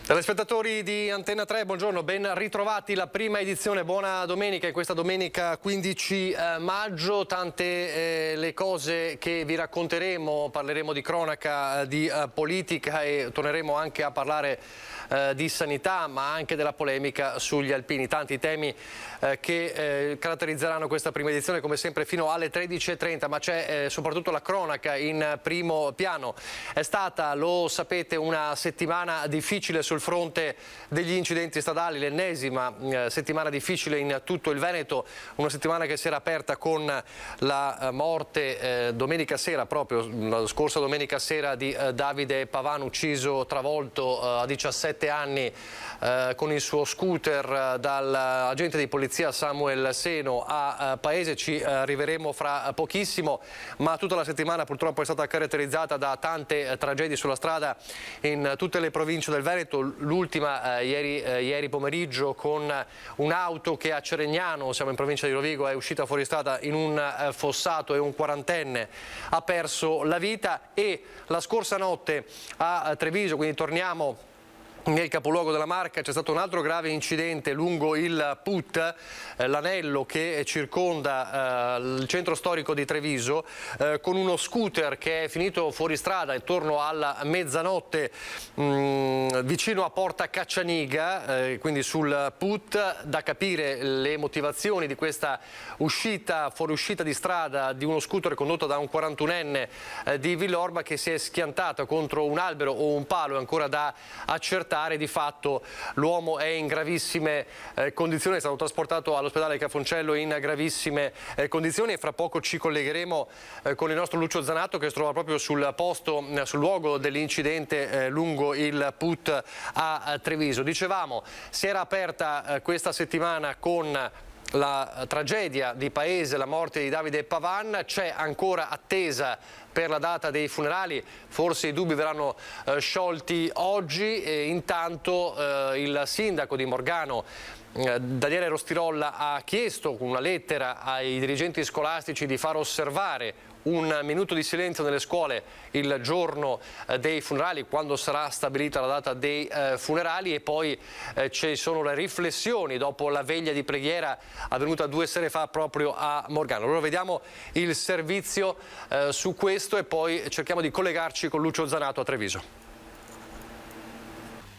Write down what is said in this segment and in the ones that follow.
Telespettatori di Antenna 3, buongiorno, ben ritrovati, la prima edizione, buona domenica, e questa domenica 15 maggio, tante le cose che vi racconteremo, parleremo di cronaca, di politica e torneremo anche a parlare di sanità, ma anche della polemica sugli alpini, tanti temi che caratterizzeranno questa prima edizione come sempre fino alle 13:30, ma c'è soprattutto la cronaca in primo piano. È stata, lo sapete, una settimana difficile sul fronte degli incidenti stradali, l'ennesima settimana difficile in tutto il Veneto, una settimana che si era aperta con la morte domenica sera, proprio la scorsa domenica sera, di Davide Pavan, ucciso, travolto a 17 anni con il suo scooter dall'agente di polizia Samuel Seno a Paese. Ci arriveremo fra pochissimo, ma tutta la settimana purtroppo è stata caratterizzata da tante tragedie sulla strada in tutte le province del Veneto. L'ultima ieri pomeriggio con un'auto che a Ceregnano, siamo in provincia di Rovigo, è uscita fuori strada in un fossato e un quarantenne ha perso la vita. E la scorsa notte a Treviso, quindi torniamo nel capoluogo della Marca, c'è stato un altro grave incidente lungo il PUT, l'anello che circonda il centro storico di Treviso, con uno scooter che è finito fuori strada intorno alla mezzanotte vicino a Porta Caccianiga, quindi sul PUT. Da capire le motivazioni di questa fuoriuscita di strada di uno scooter condotto da un 41enne di Villorba, che si è schiantato contro un albero o un palo, è ancora da accertare. Di fatto l'uomo è in gravissime condizioni, è stato trasportato all'ospedale Cafoncello in gravissime condizioni, e fra poco ci collegheremo con il nostro Lucio Zanato, che si trova proprio sul posto, sul luogo dell'incidente lungo il PUT a Treviso. Dicevamo, si era aperta questa settimana con la tragedia di Paese, la morte di Davide Pavan. C'è ancora attesa per la data dei funerali, forse i dubbi verranno sciolti oggi, e intanto il sindaco di Morgano, Daniele Rostirolla, ha chiesto con una lettera ai dirigenti scolastici di far osservare un minuto di silenzio nelle scuole il giorno dei funerali, quando sarà stabilita la data dei funerali, e poi ci sono le riflessioni dopo la veglia di preghiera avvenuta 2 sere fa proprio a Morgano. Allora vediamo il servizio su questo e poi cerchiamo di collegarci con Lucio Zanato a Treviso.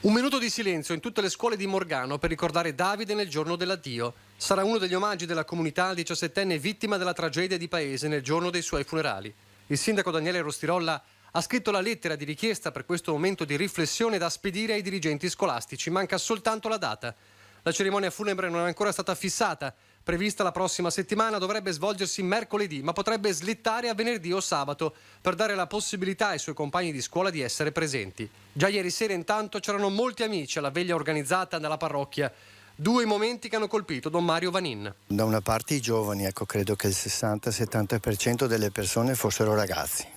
Un minuto di silenzio in tutte le scuole di Morgano per ricordare Davide nel giorno dell'addio. Sarà uno degli omaggi della comunità al 17enne vittima della tragedia di Paese nel giorno dei suoi funerali. Il sindaco Daniele Rostirolla ha scritto la lettera di richiesta per questo momento di riflessione da spedire ai dirigenti scolastici. Manca soltanto la data. La cerimonia funebre non è ancora stata fissata. Prevista la prossima settimana, dovrebbe svolgersi mercoledì, ma potrebbe slittare a venerdì o sabato per dare la possibilità ai suoi compagni di scuola di essere presenti. Già ieri sera intanto c'erano molti amici alla veglia organizzata nella parrocchia. 2 momenti che hanno colpito Don Mario Vanin. Da una parte i giovani, credo che il 60-70% delle persone fossero ragazzi.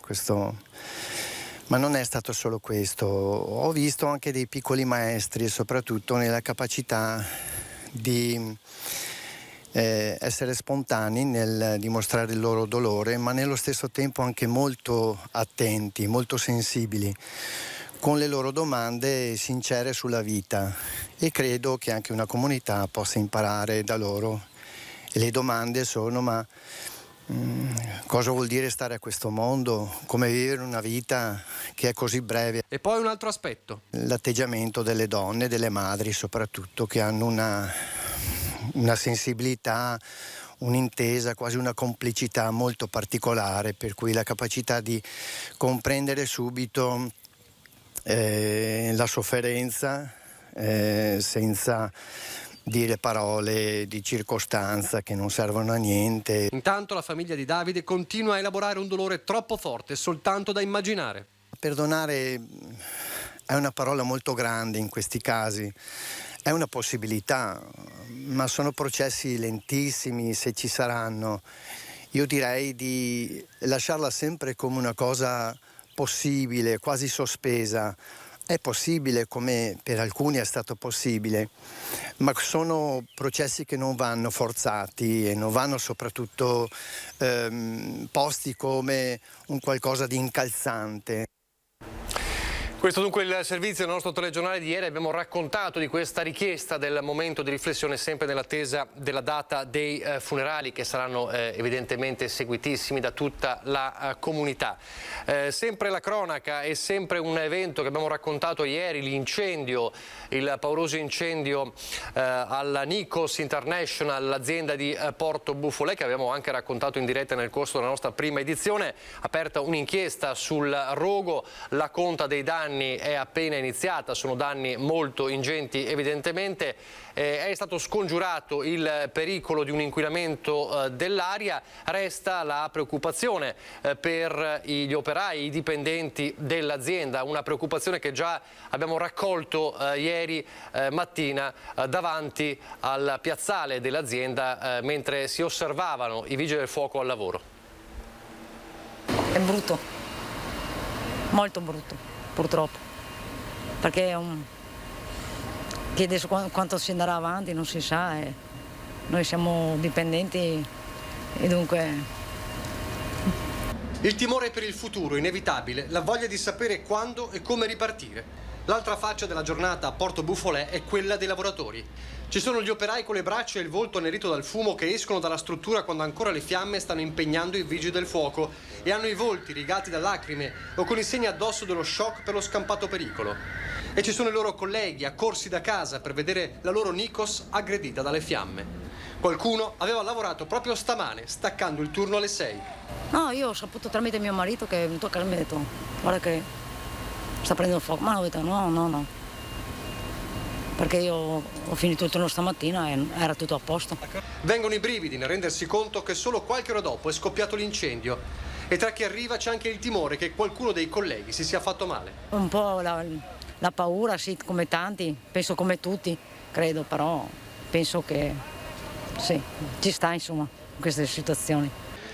Ma non è stato solo questo. Ho visto anche dei piccoli maestri, soprattutto nella capacità di essere spontanei nel dimostrare il loro dolore, ma nello stesso tempo anche molto attenti, molto sensibili con le loro domande sincere sulla vita, e credo che anche una comunità possa imparare da loro. E le domande sono: ma cosa vuol dire stare a questo mondo? Come vivere una vita che è così breve? E poi un altro aspetto: l'atteggiamento delle donne, delle madri soprattutto, che hanno una sensibilità, un'intesa, quasi una complicità molto particolare, per cui la capacità di comprendere subito la sofferenza senza dire parole di circostanza che non servono a niente. Intanto la famiglia di Davide continua a elaborare un dolore troppo forte soltanto da immaginare. Perdonare è una parola molto grande in questi casi. È una possibilità, ma sono processi lentissimi, se ci saranno. Io direi di lasciarla sempre come una cosa possibile, quasi sospesa. È possibile, come per alcuni è stato possibile, ma sono processi che non vanno forzati e non vanno soprattutto posti come un qualcosa di incalzante. Questo dunque il servizio del nostro telegiornale di ieri. Abbiamo raccontato di questa richiesta del momento di riflessione sempre nell'attesa della data dei funerali, che saranno evidentemente seguitissimi da tutta la comunità. Sempre la cronaca e sempre un evento che abbiamo raccontato ieri, l'incendio, il pauroso incendio alla Nikos International, l'azienda di Porto Buffolè, che abbiamo anche raccontato in diretta nel corso della nostra prima edizione. Aperta un'inchiesta sul rogo, la conta dei danni è appena iniziata, sono danni molto ingenti evidentemente. È stato scongiurato il pericolo di un inquinamento dell'aria, resta la preoccupazione per gli operai, i dipendenti dell'azienda, una preoccupazione che già abbiamo raccolto ieri mattina davanti al piazzale dell'azienda mentre si osservavano i vigili del fuoco al lavoro. È brutto, molto brutto, purtroppo, perché è che adesso quanto si andrà avanti non si sa, e noi siamo dipendenti e dunque... Il timore per il futuro, inevitabile, la voglia di sapere quando e come ripartire. L'altra faccia della giornata a Porto Buffolè è quella dei lavoratori. Ci sono gli operai con le braccia e il volto annerito dal fumo che escono dalla struttura quando ancora le fiamme stanno impegnando i vigili del fuoco e hanno i volti rigati da lacrime o con i segni addosso dello shock per lo scampato pericolo. E ci sono i loro colleghi accorsi da casa per vedere la loro Nikos aggredita dalle fiamme. Qualcuno aveva lavorato proprio stamane, staccando il turno alle 6. No, io ho saputo tramite mio marito che è venuto a casa e mi ha detto: guarda che sta prendendo fuoco. Ma ho detto no, perché io ho finito il turno stamattina e era tutto a posto. Vengono i brividi nel rendersi conto che solo qualche ora dopo è scoppiato l'incendio e tra chi arriva c'è anche il timore che qualcuno dei colleghi si sia fatto male. Un po' la paura, sì, come tanti, penso come tutti, credo, però penso che sì, ci sta insomma in queste situazioni.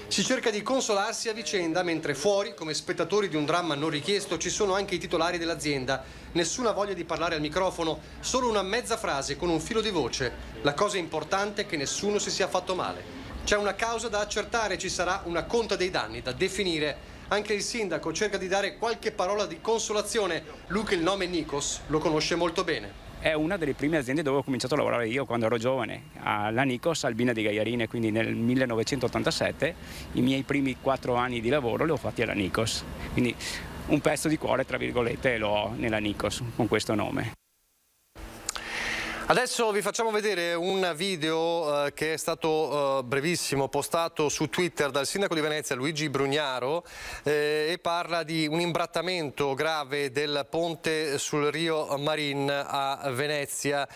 Si cerca di consolarsi a vicenda, mentre fuori, come spettatori di un dramma non richiesto, ci sono anche i titolari dell'azienda. Nessuna voglia di parlare al microfono, solo una mezza frase con un filo di voce. La cosa importante è che nessuno si sia fatto male. C'è una causa da accertare, ci sarà una conta dei danni da definire. Anche il sindaco cerca di dare qualche parola di consolazione. Lui, che il nome Nikos lo conosce molto bene. È una delle prime aziende dove ho cominciato a lavorare io quando ero giovane, alla Nikos Albina di Gaiarine, quindi nel 1987. I miei primi 4 anni di lavoro li ho fatti alla Nikos, quindi un pezzo di cuore, tra virgolette, lo ho nella Nikos con questo nome. Adesso vi facciamo vedere un video che è stato brevissimo, postato su Twitter dal sindaco di Venezia Luigi Brugnaro e parla di un imbrattamento grave del ponte sul Rio Marin a Venezia.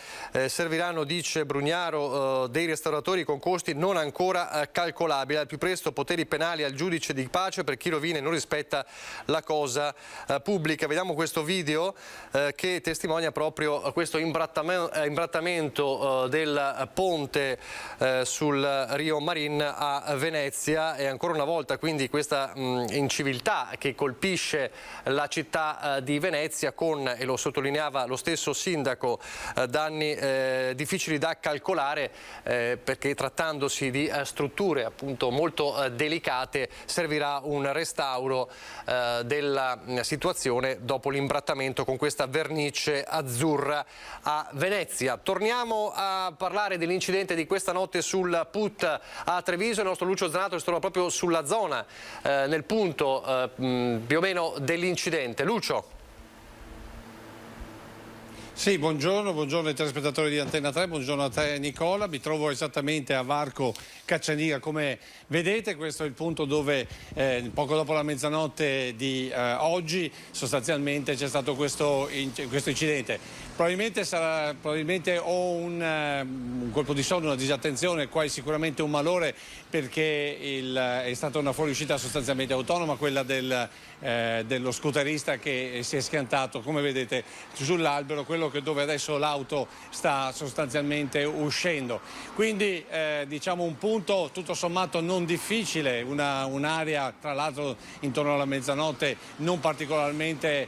Serviranno, dice Brugnaro, dei restauratori con costi non ancora calcolabili. Al più presto poteri penali al giudice di pace per chi rovina e non rispetta la cosa pubblica. Vediamo questo video che testimonia proprio questo imbrattamento del ponte sul Rio Marin a Venezia, e ancora una volta quindi questa inciviltà che colpisce la città di Venezia con, e lo sottolineava lo stesso sindaco, danni difficili da calcolare perché trattandosi di strutture appunto molto delicate servirà un restauro della situazione dopo l'imbrattamento con questa vernice azzurra a Venezia. Torniamo a parlare dell'incidente di questa notte sul PUT a Treviso. Il nostro Lucio Zanato si trova proprio sulla zona, nel punto più o meno dell'incidente. Lucio. Sì, buongiorno ai telespettatori di Antenna 3, buongiorno a te Nicola, mi trovo esattamente a Varco Caccianiga, come vedete questo è il punto dove poco dopo la mezzanotte di oggi sostanzialmente c'è stato questo incidente. Probabilmente o un colpo di sonno, una disattenzione, qua è sicuramente un malore perché è stata una fuoriuscita sostanzialmente autonoma, quella dello scooterista che si è schiantato, come vedete, sull'albero, quello dove adesso l'auto sta sostanzialmente uscendo. Quindi diciamo un punto tutto sommato non difficile, un'area tra l'altro intorno alla mezzanotte non particolarmente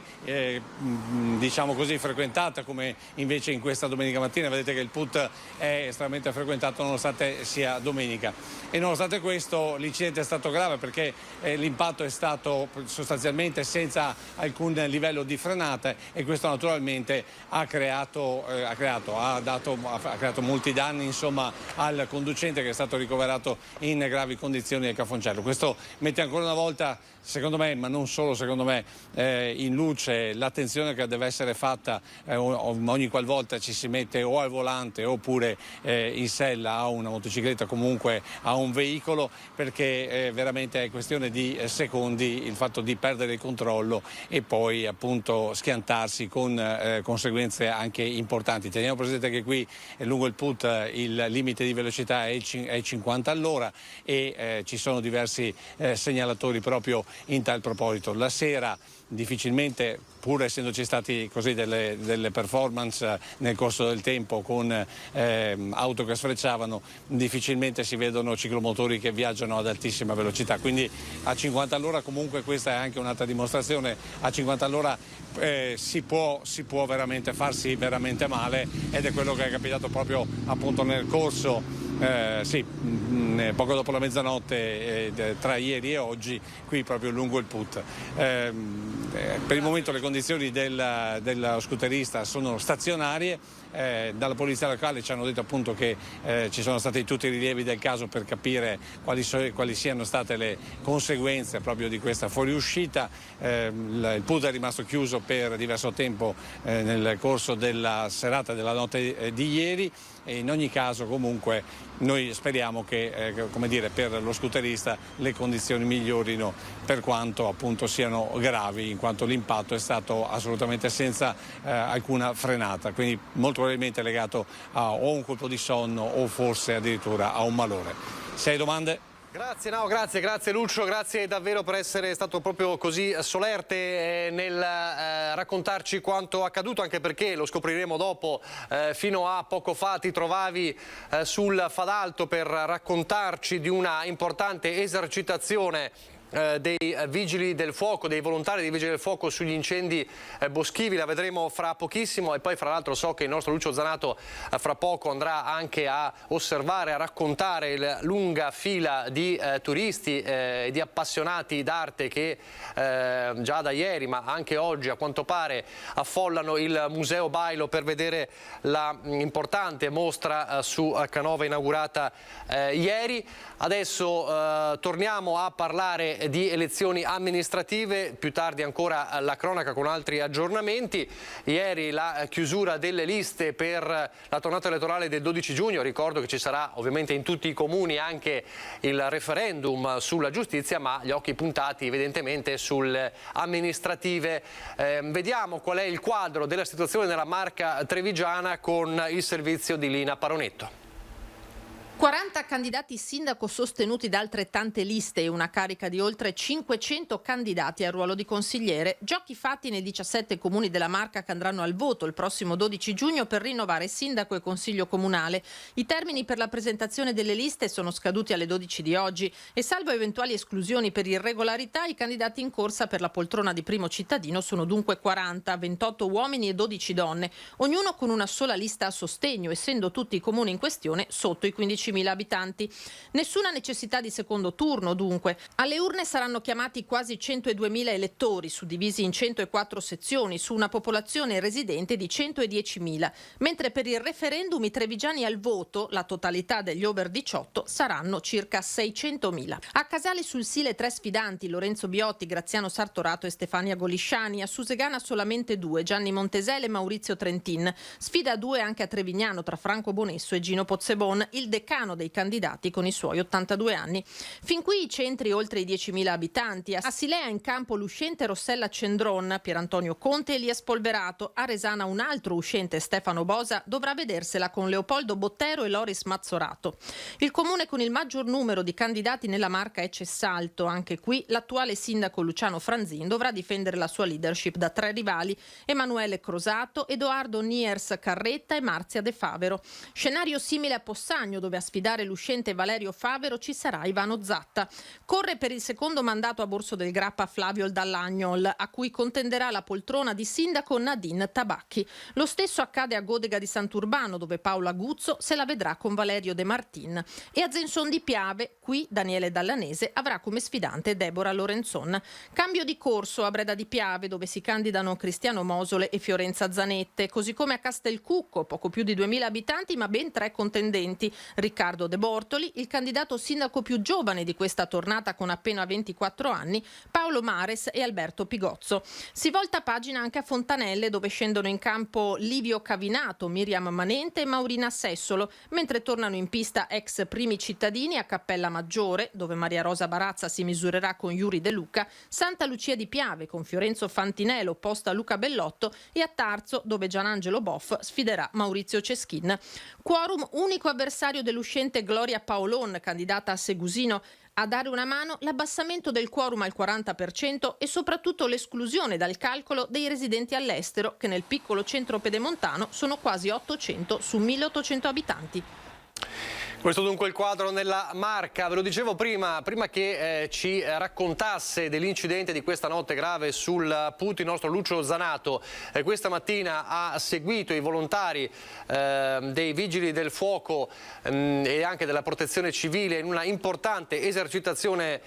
diciamo così frequentata come come invece in questa domenica mattina. Vedete che il put è estremamente frequentato nonostante sia domenica, e nonostante questo l'incidente è stato grave perché l'impatto è stato sostanzialmente senza alcun livello di frenata, e questo naturalmente ha creato molti danni, insomma, al conducente, che è stato ricoverato in gravi condizioni al Cafoncello. Questo mette ancora una volta, secondo me, ma non solo secondo me, in luce l'attenzione che deve essere fatta ogni qualvolta ci si mette o al volante oppure in sella a una motocicletta, comunque a un veicolo, perché veramente è questione di secondi il fatto di perdere il controllo e poi appunto schiantarsi con conseguenze anche importanti. Teniamo presente che qui lungo il put il limite di velocità è 50 all'ora e ci sono diversi segnalatori proprio in tal proposito. La sera difficilmente, pur essendoci stati così delle performance nel corso del tempo con auto che sfrecciavano, difficilmente si vedono ciclomotori che viaggiano ad altissima velocità, quindi a 50 all'ora comunque questa è anche un'altra dimostrazione. A 50 all'ora si può veramente farsi veramente male, ed è quello che è capitato proprio appunto nel corso poco dopo la mezzanotte tra ieri e oggi qui proprio lungo il put. Per il momento le condizioni dello scooterista sono stazionarie. Dalla polizia locale ci hanno detto appunto che ci sono stati tutti i rilievi del caso per capire quali siano state le conseguenze proprio di questa fuoriuscita. Il put è rimasto chiuso per diverso tempo nel corso della serata della notte di ieri, e in ogni caso comunque noi speriamo che per lo scooterista le condizioni migliorino, per quanto appunto siano gravi, in quanto l'impatto è stato assolutamente senza alcuna frenata, quindi molto probabilmente legato a o un colpo di sonno o forse addirittura a un malore. Se hai domande? Grazie, no, grazie Lucio, grazie davvero per essere stato proprio così solerte nel raccontarci quanto accaduto, anche perché lo scopriremo dopo, fino a poco fa ti trovavi sul Fadalto per raccontarci di una importante esercitazione dei vigili del fuoco, dei volontari dei vigili del fuoco sugli incendi boschivi. La vedremo fra pochissimo, e poi fra l'altro so che il nostro Lucio Zanato fra poco andrà anche a osservare, a raccontare la lunga fila di turisti e di appassionati d'arte che già da ieri ma anche oggi a quanto pare affollano il Museo Bailo per vedere la importante mostra su Canova inaugurata ieri. Adesso torniamo a parlare di elezioni amministrative, più tardi ancora la cronaca con altri aggiornamenti. Ieri la chiusura delle liste per la tornata elettorale del 12 giugno, ricordo che ci sarà ovviamente in tutti i comuni anche il referendum sulla giustizia, ma gli occhi puntati evidentemente sulle amministrative. Vediamo qual è il quadro della situazione nella Marca trevigiana con il servizio di Lina Paronetto. 40 candidati sindaco sostenuti da altrettante liste e una carica di oltre 500 candidati al ruolo di consigliere. Giochi fatti nei 17 comuni della Marca che andranno al voto il prossimo 12 giugno per rinnovare sindaco e consiglio comunale. I termini per la presentazione delle liste sono scaduti alle 12 di oggi e, salvo eventuali esclusioni per irregolarità, i candidati in corsa per la poltrona di primo cittadino sono dunque 40, 28 uomini e 12 donne, ognuno con una sola lista a sostegno, essendo tutti i comuni in questione sotto i 15.000 abitanti. Nessuna necessità di secondo turno, dunque. Alle urne saranno chiamati quasi 102.000 elettori, suddivisi in 104 sezioni, su una popolazione residente di 110.000, mentre per il referendum i trevigiani al voto, la totalità degli over 18, saranno circa 600.000. A Casale sul Sile 3 sfidanti, Lorenzo Biotti, Graziano Sartorato e Stefania Golisciani. A Susegana solamente 2, Gianni Montesele e Maurizio Trentin. Sfida a 2 anche a Trevignano tra Franco Bonesso e Gino Pozzebon, il decano dei candidati con i suoi 82 anni. Fin qui i centri oltre i 10.000 abitanti. A Silea in campo l'uscente Rossella Cendron, Pierantonio Conte e Elias Polverato. A Resana un altro uscente, Stefano Bosa, dovrà vedersela con Leopoldo Bottero e Loris Mazzorato. Il comune con il maggior numero di candidati nella Marca è Cessalto. Anche qui l'attuale sindaco Luciano Franzin dovrà difendere la sua leadership da 3 rivali: Emanuele Crosato, Edoardo Niers Carretta e Marzia De Favero. Scenario simile a Possagno, dove a sfidare l'uscente Valerio Favero ci sarà Ivano Zatta. Corre per il secondo mandato a Borso del Grappa Flavio Dallagnol, a cui contenderà la poltrona di sindaco Nadine Tabacchi. Lo stesso accade a Godega di Sant'Urbano, dove Paola Guzzo se la vedrà con Valerio De Martin. E a Zenson di Piave, qui Daniele Dallanese avrà come sfidante Deborah Lorenzon. Cambio di corso a Breda di Piave, dove si candidano Cristiano Mosole e Fiorenza Zanette, così come a Castelcucco, poco più di 2000 abitanti ma ben 3 contendenti. Riccardo De Bortoli, il candidato sindaco più giovane di questa tornata con appena 24 anni, Paolo Mares e Alberto Pigozzo. Si volta pagina anche a Fontanelle, dove scendono in campo Livio Cavinato, Miriam Manente e Maurina Sessolo, mentre tornano in pista ex primi cittadini a Cappella Maggiore, dove Maria Rosa Barazza si misurerà con Yuri De Luca, Santa Lucia di Piave con Fiorenzo Fantinello opposta a Luca Bellotto e a Tarzo, dove Gianangelo Boff sfiderà Maurizio Ceschin. Quorum unico avversario dell'uscente Gloria Paolon, candidata a Segusino. A dare una mano l'abbassamento del quorum al 40% e soprattutto l'esclusione dal calcolo dei residenti all'estero, che nel piccolo centro pedemontano sono quasi 800 su 1800 abitanti. Questo dunque il quadro nella Marca. Ve lo dicevo prima che ci raccontasse dell'incidente di questa notte grave sul PUT il nostro Lucio Zanato. Questa mattina ha seguito i volontari dei Vigili del Fuoco e anche della Protezione Civile in una importante esercitazione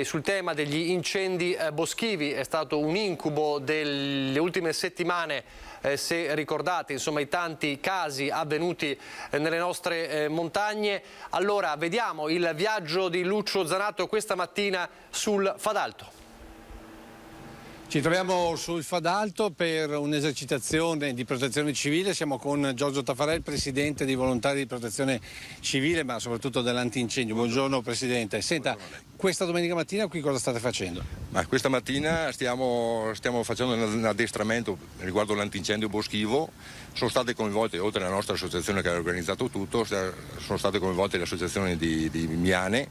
sul tema degli incendi boschivi. È stato un incubo delle ultime settimane. Se ricordate, insomma, i tanti casi avvenuti nelle nostre montagne. Allora, vediamo il viaggio di Lucio Zanato questa mattina sul Fadalto. Ci troviamo sul Fadalto per un'esercitazione di protezione civile. Siamo con Giorgio Taffarel, presidente dei volontari di protezione civile, ma soprattutto dell'antincendio. Buongiorno Presidente. Senta, questa domenica mattina qui cosa state facendo? Ma questa mattina stiamo facendo un addestramento riguardo l'antincendio boschivo. Sono state coinvolte, oltre alla nostra associazione che ha organizzato tutto, sono state coinvolte le associazioni di Miane,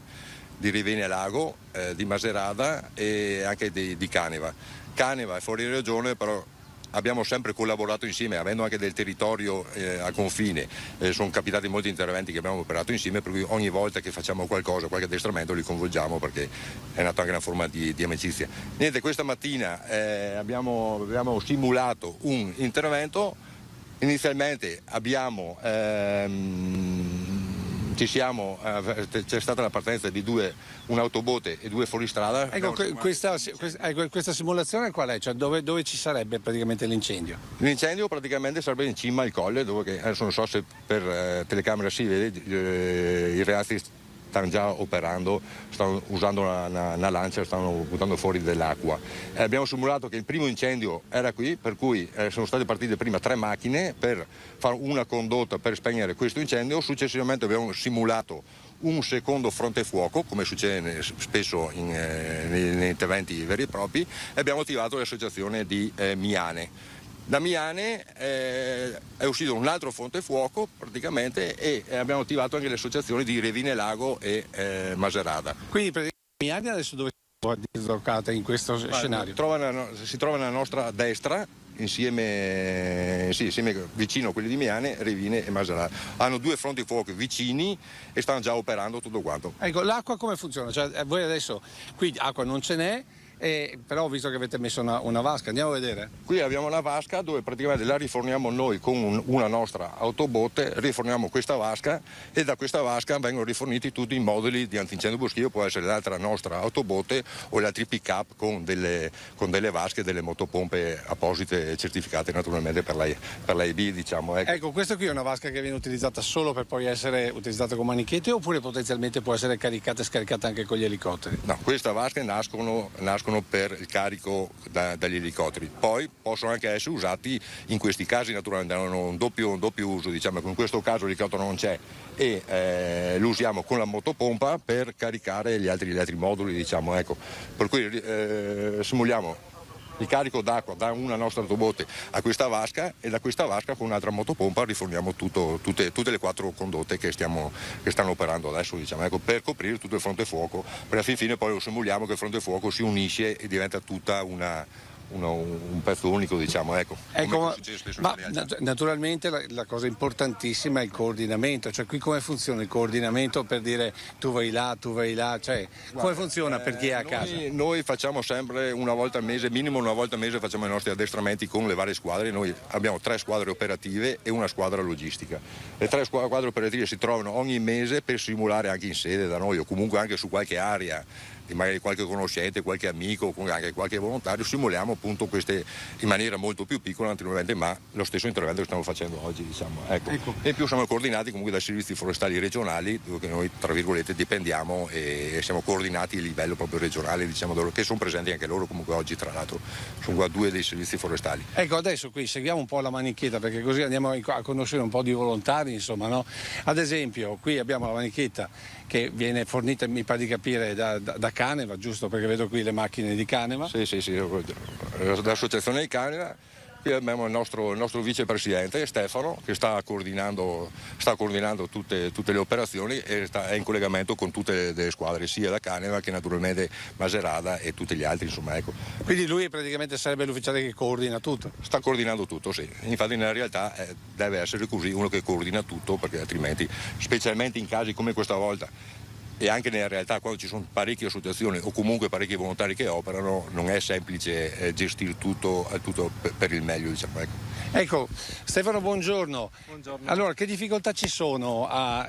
di Rivene Lago, di Maserata e anche di Caneva. Caneva è fuori regione, però abbiamo sempre collaborato insieme, avendo anche del territorio a confine. Sono capitati molti interventi che abbiamo operato insieme, per cui ogni volta che facciamo qualcosa, qualche addestramento, li coinvolgiamo perché è nata anche una forma di amicizia. Niente, questa mattina abbiamo simulato un intervento. Inizialmente c'è stata la partenza di un'autobote e 2 fuoristrada. Ecco, questa simulazione qual è? Cioè, dove ci sarebbe praticamente l'incendio? L'incendio praticamente sarebbe in cima al colle, dove adesso non so se per telecamera si vede, i ragazzi stanno già operando, stanno usando una lancia, stanno buttando fuori dell'acqua. Abbiamo simulato che il primo incendio era qui, per cui sono state partite prima 3 macchine per fare una condotta per spegnere questo incendio. Successivamente abbiamo simulato un secondo fronte fuoco, come succede spesso negli interventi veri e propri, e abbiamo attivato l'associazione di Miane. Da Miane è uscito un altro fronte fuoco praticamente e abbiamo attivato anche le associazioni di Revine Lago e Maserata. Quindi praticamente Miane adesso dove si è dislocata in questo scenario? Si trova nella nostra destra, insieme vicino a quelli di Miane, Revine e Maserata. Hanno 2 fronti fuoco vicini e stanno già operando tutto quanto. Ecco, l'acqua come funziona? Cioè, voi adesso qui acqua non ce n'è. Però ho visto che avete messo una vasca, andiamo a vedere. Qui abbiamo una vasca dove praticamente la riforniamo noi con una nostra autobotte, riforniamo questa vasca e da questa vasca vengono riforniti tutti i moduli di antincendio boschivo, può essere l'altra nostra autobotte o gli altri pick up con delle vasche e delle motopompe apposite certificate naturalmente per l'AIB, diciamo. Ecco, questa qui è una vasca che viene utilizzata solo per poi essere utilizzata con manichette oppure potenzialmente può essere caricata e scaricata anche con gli elicotteri? No, queste vasche nascono per il carico dagli elicotteri, poi possono anche essere usati in questi casi, naturalmente hanno un doppio uso, diciamo che in questo caso l'elicottero non c'è e lo usiamo con la motopompa per caricare gli altri moduli, diciamo, ecco. Per cui simuliamo il carico d'acqua da una nostra autobotte a questa vasca e da questa vasca con un'altra motopompa riforniamo tutte le 4 condotte che stanno operando adesso, diciamo, ecco, per coprire tutto il fronte fuoco, per alla fine poi lo simuliamo che il fronte fuoco si unisce e diventa tutta una un pezzo unico, diciamo, ecco succede spesso ma nella realtà. naturalmente la cosa importantissima è il coordinamento, cioè qui come funziona il coordinamento per dire tu vai là, cioè come funziona per chi è a casa? Noi facciamo sempre una volta al mese, minimo una volta al mese facciamo i nostri addestramenti con le varie squadre. Noi abbiamo 3 squadre operative e una squadra logistica. Le 3 squadre operative si trovano ogni mese per simulare anche in sede da noi o comunque anche su qualche area, magari qualche conoscente, qualche amico, anche qualche volontario, simuliamo appunto queste in maniera molto più piccola naturalmente, ma lo stesso intervento che stiamo facendo oggi, diciamo. Ecco. E in più siamo coordinati comunque dai servizi forestali regionali, dove noi tra virgolette dipendiamo e siamo coordinati a livello proprio regionale, diciamo, che sono presenti anche loro comunque oggi, tra l'altro sono qua 2 dei servizi forestali. Ecco, adesso qui seguiamo un po' la manichetta perché così andiamo a conoscere un po' di volontari, insomma, no? Ad esempio qui abbiamo la manichetta che viene fornita, mi pare di capire, da Caneva, giusto? Perché vedo qui le macchine di Caneva. Sì, l'associazione di Caneva. Qui abbiamo il nostro vicepresidente Stefano che sta coordinando tutte le operazioni e è in collegamento con tutte le squadre, sia da Caneva che naturalmente Maserata e tutti gli altri, insomma, ecco. Quindi lui praticamente sarebbe l'ufficiale che coordina tutto? Sta coordinando tutto, sì. Infatti nella realtà deve essere così, uno che coordina tutto, perché altrimenti, specialmente in casi come questa volta, e anche nella realtà quando ci sono parecchie associazioni o comunque parecchi volontari che operano, non è semplice gestire tutto per il meglio, diciamo, ecco. Ecco, Stefano, buongiorno. Buongiorno. Allora, che difficoltà ci sono a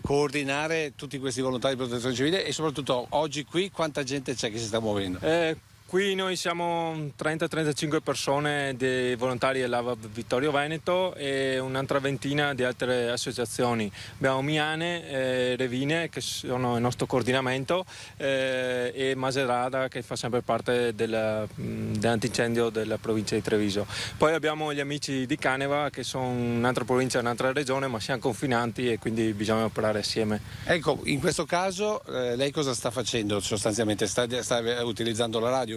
coordinare tutti questi volontari di protezione civile e soprattutto oggi qui quanta gente c'è che si sta muovendo? Qui noi siamo 30-35 persone dei volontari dell'AVA Vittorio Veneto e un'altra ventina di altre associazioni. Abbiamo Miane, Revine che sono il nostro coordinamento e Maserata che fa sempre parte dell'antincendio della provincia di Treviso. Poi abbiamo gli amici di Caneva che sono un'altra provincia e un'altra regione, ma siamo confinanti e quindi bisogna operare assieme. Ecco, in questo caso lei cosa sta facendo sostanzialmente? Sta utilizzando la radio?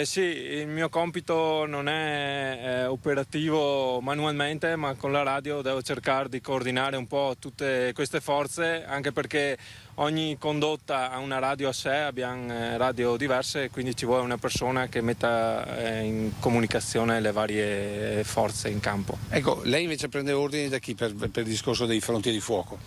Sì, il mio compito non è operativo manualmente, ma con la radio devo cercare di coordinare un po' tutte queste forze, anche perché ogni condotta ha una radio a sé, abbiamo radio diverse, quindi ci vuole una persona che metta in comunicazione le varie forze in campo. Ecco, lei invece prende ordini da chi per il discorso dei fronti di fuoco?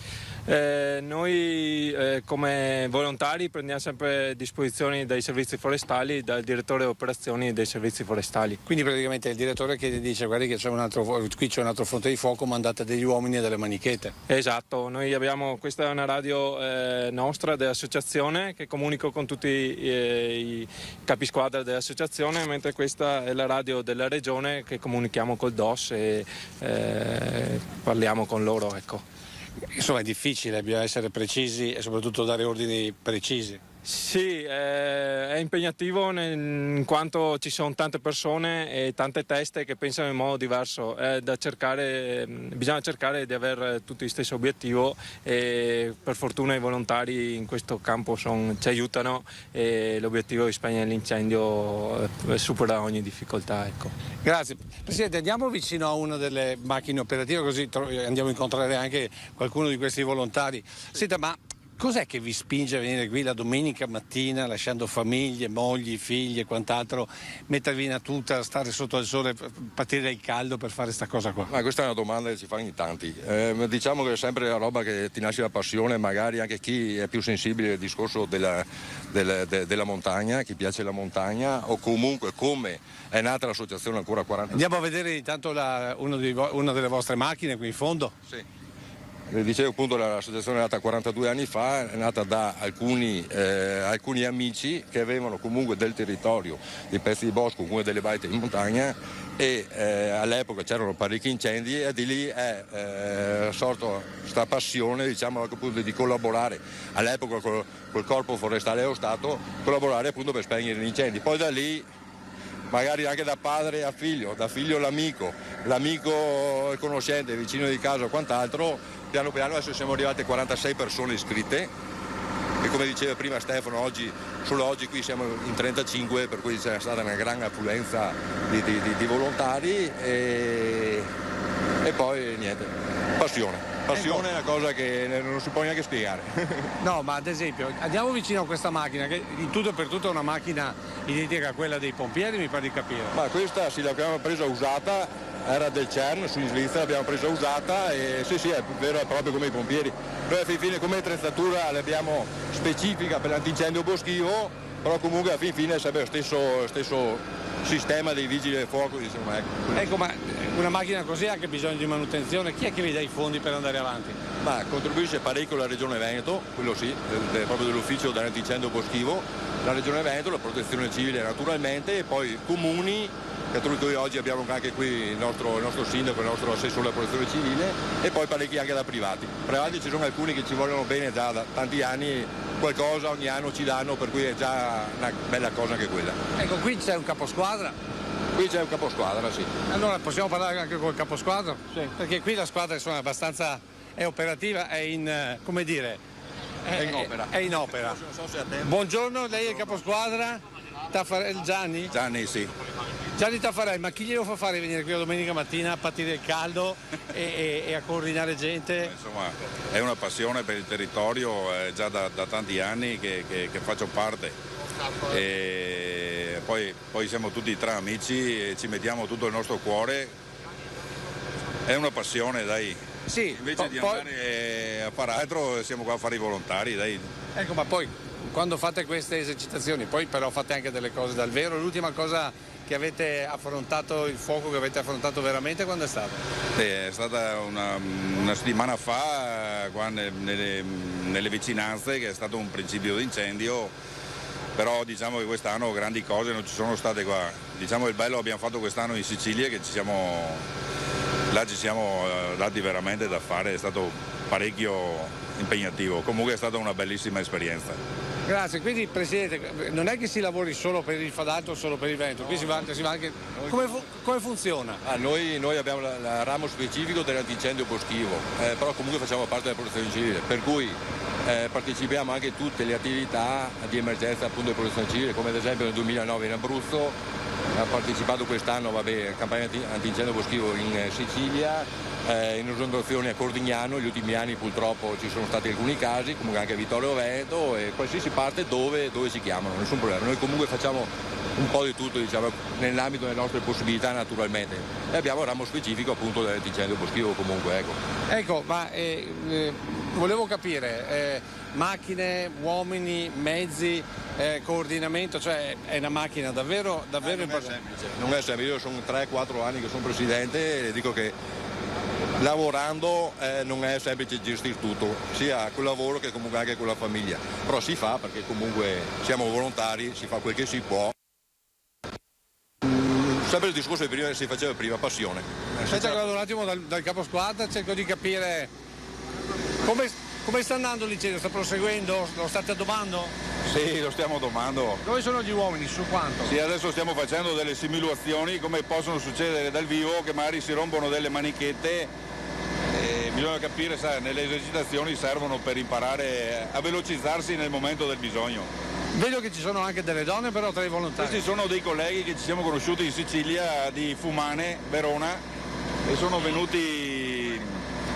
Noi come volontari prendiamo sempre disposizioni dai servizi forestali, dal direttore operazioni dei servizi forestali. Quindi praticamente è il direttore che dice guardi che qui c'è un altro fronte di fuoco, mandate degli uomini e delle manichette. Esatto, noi abbiamo, questa è una radio nostra dell'associazione che comunico con tutti i capisquadra dell'associazione, mentre questa è la radio della regione che comunichiamo col DOS e parliamo con loro, ecco. Insomma è difficile, bisogna essere precisi e soprattutto dare ordini precisi. Sì, è impegnativo in quanto ci sono tante persone e tante teste che pensano in modo diverso. Bisogna cercare di avere tutti lo stesso obiettivo e per fortuna i volontari in questo campo ci aiutano e l'obiettivo di spegnere l'incendio supera ogni difficoltà. Ecco. Grazie. Presidente, andiamo vicino a una delle macchine operative così andiamo a incontrare anche qualcuno di questi volontari. Senta, ma cos'è che vi spinge a venire qui la domenica mattina, lasciando famiglie, mogli, figli e quant'altro, mettervi in tuta, stare sotto al sole, patire il caldo per fare sta cosa qua? Ma questa è una domanda che ci fanno in tanti. Diciamo che è sempre la roba che ti nasce la passione, magari anche chi è più sensibile al discorso della montagna, chi piace la montagna, o comunque come è nata l'associazione ancora 40 anni. Andiamo a vedere intanto una delle vostre macchine qui in fondo. Sì. Dicevo appunto l'associazione è nata 42 anni fa, è nata da alcuni amici che avevano comunque del territorio, dei pezzi di bosco, comunque delle baite in montagna e all'epoca c'erano parecchi incendi e di lì è sorta questa passione, diciamo, appunto, di collaborare all'epoca col Corpo Forestale dello Stato, collaborare appunto per spegnere gli incendi. Poi da lì magari anche da padre a figlio, da figlio l'amico il conoscente, vicino di casa o quant'altro, piano piano adesso siamo arrivati a 46 persone iscritte e come diceva prima Stefano, solo oggi qui siamo in 35, per cui c'è stata una grande affluenza di volontari e poi niente, passione. Passione è una cosa che non si può neanche spiegare. No, ma ad esempio, andiamo vicino a questa macchina, che in tutto e per tutto è una macchina identica a quella dei pompieri, mi pare di capire. Ma questa sì, l'abbiamo presa usata, era del CERN, su in Svizzera, l'abbiamo presa usata e sì, è vero, è proprio come i pompieri. Noi alla fine come attrezzatura l'abbiamo specifica per l'antincendio boschivo, però comunque alla fine è sempre lo stesso sistema dei vigili del fuoco, diciamo, Ecco, ma una macchina così ha anche bisogno di manutenzione, chi è che vi dà i fondi per andare avanti? Ma contribuisce parecchio la Regione Veneto, quello sì, proprio dell'ufficio dell'antincendio boschivo, la Regione Veneto, la Protezione Civile naturalmente, e poi comuni, che tra cui oggi abbiamo anche qui il nostro sindaco, il nostro assessore alla Protezione Civile, e poi parecchi anche da privati. Privati ci sono alcuni che ci vogliono bene già da tanti anni, qualcosa ogni anno ci danno, per cui è già una bella cosa anche quella. Ecco, qui c'è un caposquadra. Qui c'è un caposquadra, sì. Allora possiamo parlare anche col caposquadra? Sì. Perché qui la squadra insomma, è operativa, è in, come dire, È in opera. È in opera. Non so se ha tempo. Buongiorno, lei è il caposquadra? Gianni? Gianni, sì. Gianni Taffarelli, ma chi glielo fa fare venire qui la domenica mattina a patire il caldo e a coordinare gente? Insomma, è una passione per il territorio, già da tanti anni che faccio parte. E poi siamo tutti tra amici e ci mettiamo tutto il nostro cuore. È una passione, dai. Sì, Invece di andare a fare altro siamo qua a fare i volontari, dai. Ecco, ma poi quando fate queste esercitazioni, poi però fate anche delle cose dal vero. L'ultima cosa che avete affrontato, il fuoco che avete affrontato veramente, quando è stata? È stata una settimana fa qua nelle vicinanze, che è stato un principio di incendio, però diciamo che quest'anno grandi cose non ci sono state qua. Diciamo il bello abbiamo fatto quest'anno in Sicilia, che ci siamo dati veramente da fare, è stato parecchio impegnativo, comunque è stata una bellissima esperienza. Grazie, quindi Presidente, non è che si lavori solo per il Fadato o solo per il Veneto, qui si va anche... Come funziona? Noi abbiamo il ramo specifico dell'antincendio boschivo, però comunque facciamo parte della protezione civile, per cui partecipiamo anche a tutte le attività di emergenza appunto di protezione civile, come ad esempio nel 2009 in Abruzzo, ha partecipato quest'anno a campagna antincendio boschivo in Sicilia, in esondazione a Cordignano. Negli ultimi anni purtroppo ci sono stati alcuni casi, comunque anche a Vittorio Veneto, e qualsiasi parte dove ci chiamano, nessun problema. Noi comunque facciamo un po' di tutto, diciamo, nell'ambito delle nostre possibilità naturalmente, e abbiamo un ramo specifico appunto dell'antincendio boschivo comunque, ecco. Ecco, ma volevo capire, macchine, uomini, mezzi, coordinamento, cioè è una macchina davvero importante. Non è semplice, io sono 3-4 anni che sono presidente e dico che lavorando non è semplice gestire tutto, sia col lavoro che comunque anche con la famiglia, però si fa perché comunque siamo volontari, si fa quel che si può. Sempre il discorso che si faceva prima, passione. Aspetta che vado un attimo dal capo squadra, cerco di capire come sta andando l'incendio, sta proseguendo, lo state domando? Sì, lo stiamo domando. Dove sono gli uomini, su quanto? Sì, adesso stiamo facendo delle simulazioni, come possono succedere dal vivo, che magari si rompono delle manichette. Bisogna capire, sai, nelle esercitazioni servono per imparare a velocizzarsi nel momento del bisogno. Vedo che ci sono anche delle donne però tra i volontari. Questi sono dei colleghi che ci siamo conosciuti in Sicilia, di Fumane, Verona, e sono venuti,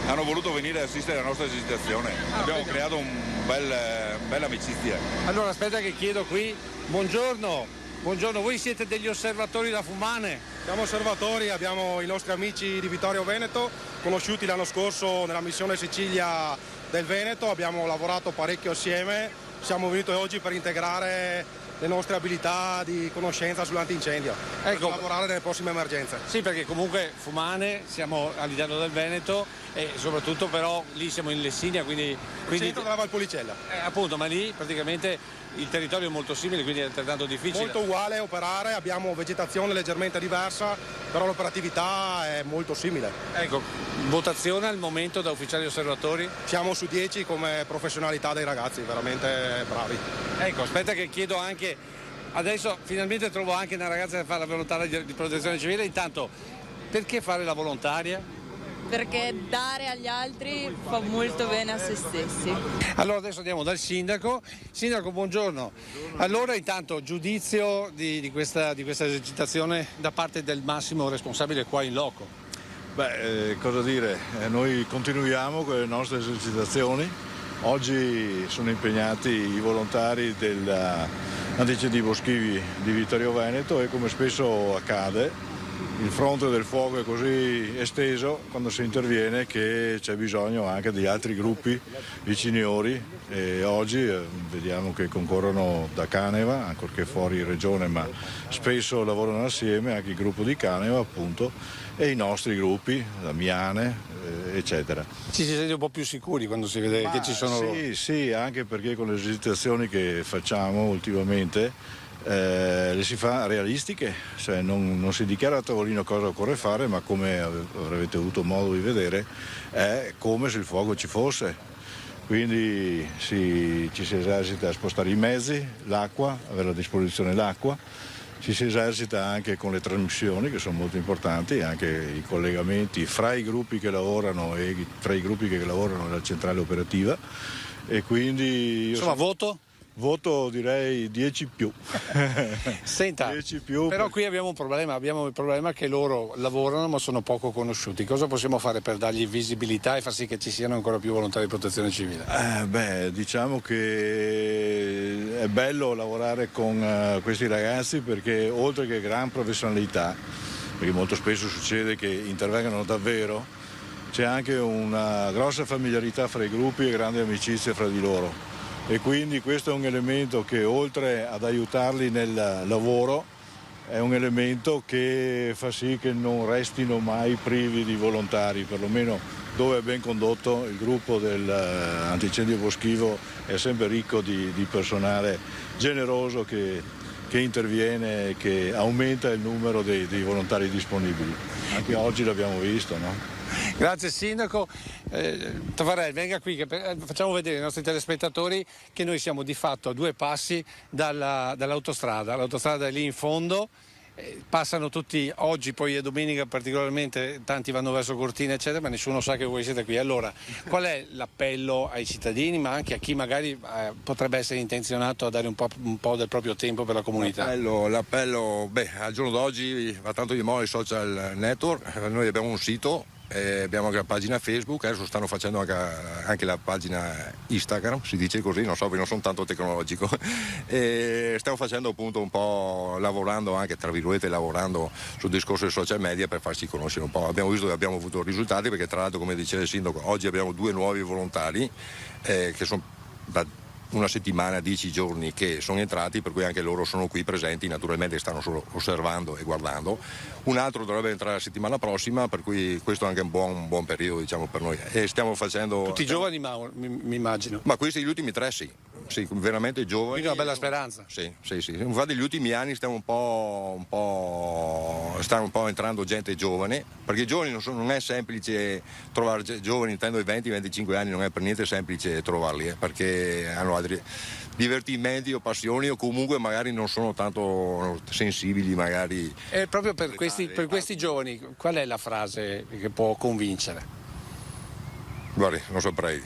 hanno voluto venire ad assistere alla nostra esercitazione. Abbiamo creato bella amicizia. Allora aspetta che chiedo qui, buongiorno, voi siete degli osservatori da Fumane? Siamo osservatori, abbiamo i nostri amici di Vittorio Veneto, conosciuti l'anno scorso nella missione Sicilia del Veneto, abbiamo lavorato parecchio assieme, siamo venuti oggi per integrare le nostre abilità di conoscenza sull'antincendio, per lavorare nelle prossime emergenze. Sì, perché comunque Fumane, siamo all'interno del Veneto e soprattutto però lì siamo in Lessinia, quindi centro della Valpolicella. Appunto, ma lì praticamente il territorio è molto simile, quindi è altrettanto difficile. Molto uguale a operare, abbiamo vegetazione leggermente diversa, però l'operatività è molto simile. Ecco, votazione al momento da ufficiali osservatori? Siamo su 10 come professionalità dei ragazzi, veramente bravi. Ecco, aspetta che chiedo anche, adesso finalmente trovo anche una ragazza che fa la volontaria di protezione civile, intanto perché fare la volontaria? Perché dare agli altri fa molto bene a se stessi. Allora adesso andiamo dal sindaco. Sindaco, buongiorno. Allora intanto giudizio di questa esercitazione da parte del massimo responsabile qua in loco. Cosa dire? Noi continuiamo con le nostre esercitazioni. Oggi sono impegnati i volontari dell'Antincendio Boschivi di Vittorio Veneto e, come spesso accade, il fronte del fuoco è così esteso quando si interviene che c'è bisogno anche di altri gruppi viciniori, e oggi vediamo che concorrono da Caneva, ancorché fuori regione, ma spesso lavorano assieme anche il gruppo di Caneva, appunto, e i nostri gruppi, la Miane, eccetera. Ci si sente un po' più sicuri quando si vede che ci sono loro? Sì, anche perché con le esercitazioni che facciamo ultimamente le si fa realistiche, cioè non si dichiara a tavolino cosa occorre fare, ma come avrete avuto modo di vedere è come se il fuoco ci fosse. Quindi ci si esercita a spostare i mezzi, l'acqua, avere a disposizione l'acqua, ci si esercita anche con le trasmissioni, che sono molto importanti, anche i collegamenti fra i gruppi che lavorano e tra i gruppi che lavorano nella centrale operativa, e quindi insomma voto direi 10 più. Senta, 10 più però qui abbiamo il problema che loro lavorano ma sono poco conosciuti. Cosa possiamo fare per dargli visibilità e far sì che ci siano ancora più volontari di protezione civile? Diciamo che è bello lavorare con questi ragazzi, perché oltre che gran professionalità, perché molto spesso succede che intervengano davvero, c'è anche una grossa familiarità fra i gruppi e grande amicizia fra di loro. E quindi questo è un elemento che, oltre ad aiutarli nel lavoro, è un elemento che fa sì che non restino mai privi di volontari, perlomeno dove è ben condotto il gruppo dell'Antincendio Boschivo è sempre ricco di personale generoso che interviene e che aumenta il numero dei volontari disponibili. Anche oggi l'abbiamo visto, no? Grazie Sindaco. Tavarelli, venga qui che facciamo vedere ai nostri telespettatori che noi siamo di fatto a 2 passi dall'autostrada. L'autostrada è lì in fondo, passano tutti, oggi poi è domenica particolarmente, tanti vanno verso Cortina eccetera, ma nessuno sa che voi siete qui. Allora, qual è l'appello ai cittadini, ma anche a chi magari potrebbe essere intenzionato a dare un po' del proprio tempo per la comunità? L'appello, al giorno d'oggi va tanto di moda i social network. Noi abbiamo un sito, abbiamo anche la pagina Facebook, adesso stanno facendo anche la pagina Instagram, si dice così, non so, perché non sono tanto tecnologico, e stiamo facendo appunto un po', lavorando anche, tra virgolette, sul discorso dei social media per farci conoscere un po'. Abbiamo visto che abbiamo avuto risultati, perché tra l'altro, come diceva il sindaco, oggi abbiamo 2 nuovi volontari che sono da una settimana, 10 giorni che sono entrati, per cui anche loro sono qui presenti, naturalmente stanno solo osservando e guardando. Un altro dovrebbe entrare la settimana prossima, per cui questo è anche un buon periodo, diciamo, per noi. E stiamo facendo... Tutti giovani, mi immagino. Ma questi gli ultimi 3 sì, veramente giovani. Quindi una bella speranza. Sì. Infatti gli ultimi anni sta un po' entrando gente giovane, perché i giovani non è semplice trovare giovani, intendo i 20-25 anni, non è per niente semplice trovarli, perché hanno divertimenti o passioni, o comunque magari non sono tanto sensibili magari. E proprio per questi giovani, qual è la frase che può convincere? Guardi, non saprei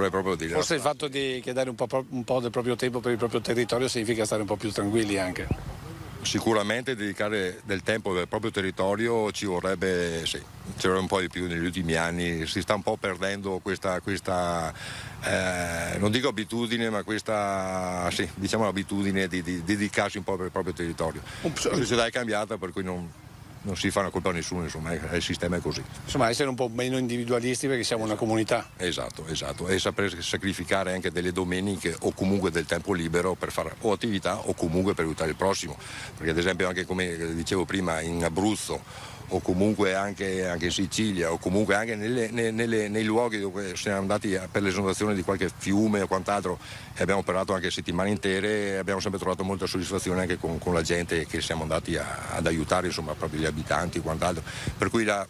proprio dire. Forse il fatto di dare un po' del proprio tempo per il proprio territorio significa stare un po' più tranquilli anche. Sicuramente dedicare del tempo del proprio territorio ci vorrebbe un po' di più. Negli ultimi anni si sta un po' perdendo questa non dico abitudine, ma questa l'abitudine di dedicarsi un po' per il proprio territorio. La società è cambiata, per cui non si fa una colpa a nessuno, insomma, il sistema è così. Insomma, essere un po' meno individualisti, perché siamo una comunità. Esatto, e saper sacrificare anche delle domeniche o comunque del tempo libero per fare o attività o comunque per aiutare il prossimo, perché ad esempio anche, come dicevo prima, in Abruzzo o comunque anche in Sicilia, o comunque anche nei luoghi dove siamo andati per l'esondazione di qualche fiume o quant'altro, e abbiamo operato anche settimane intere, e abbiamo sempre trovato molta soddisfazione anche con la gente che siamo andati ad aiutare, insomma, proprio gli abitanti e quant'altro. Per cui la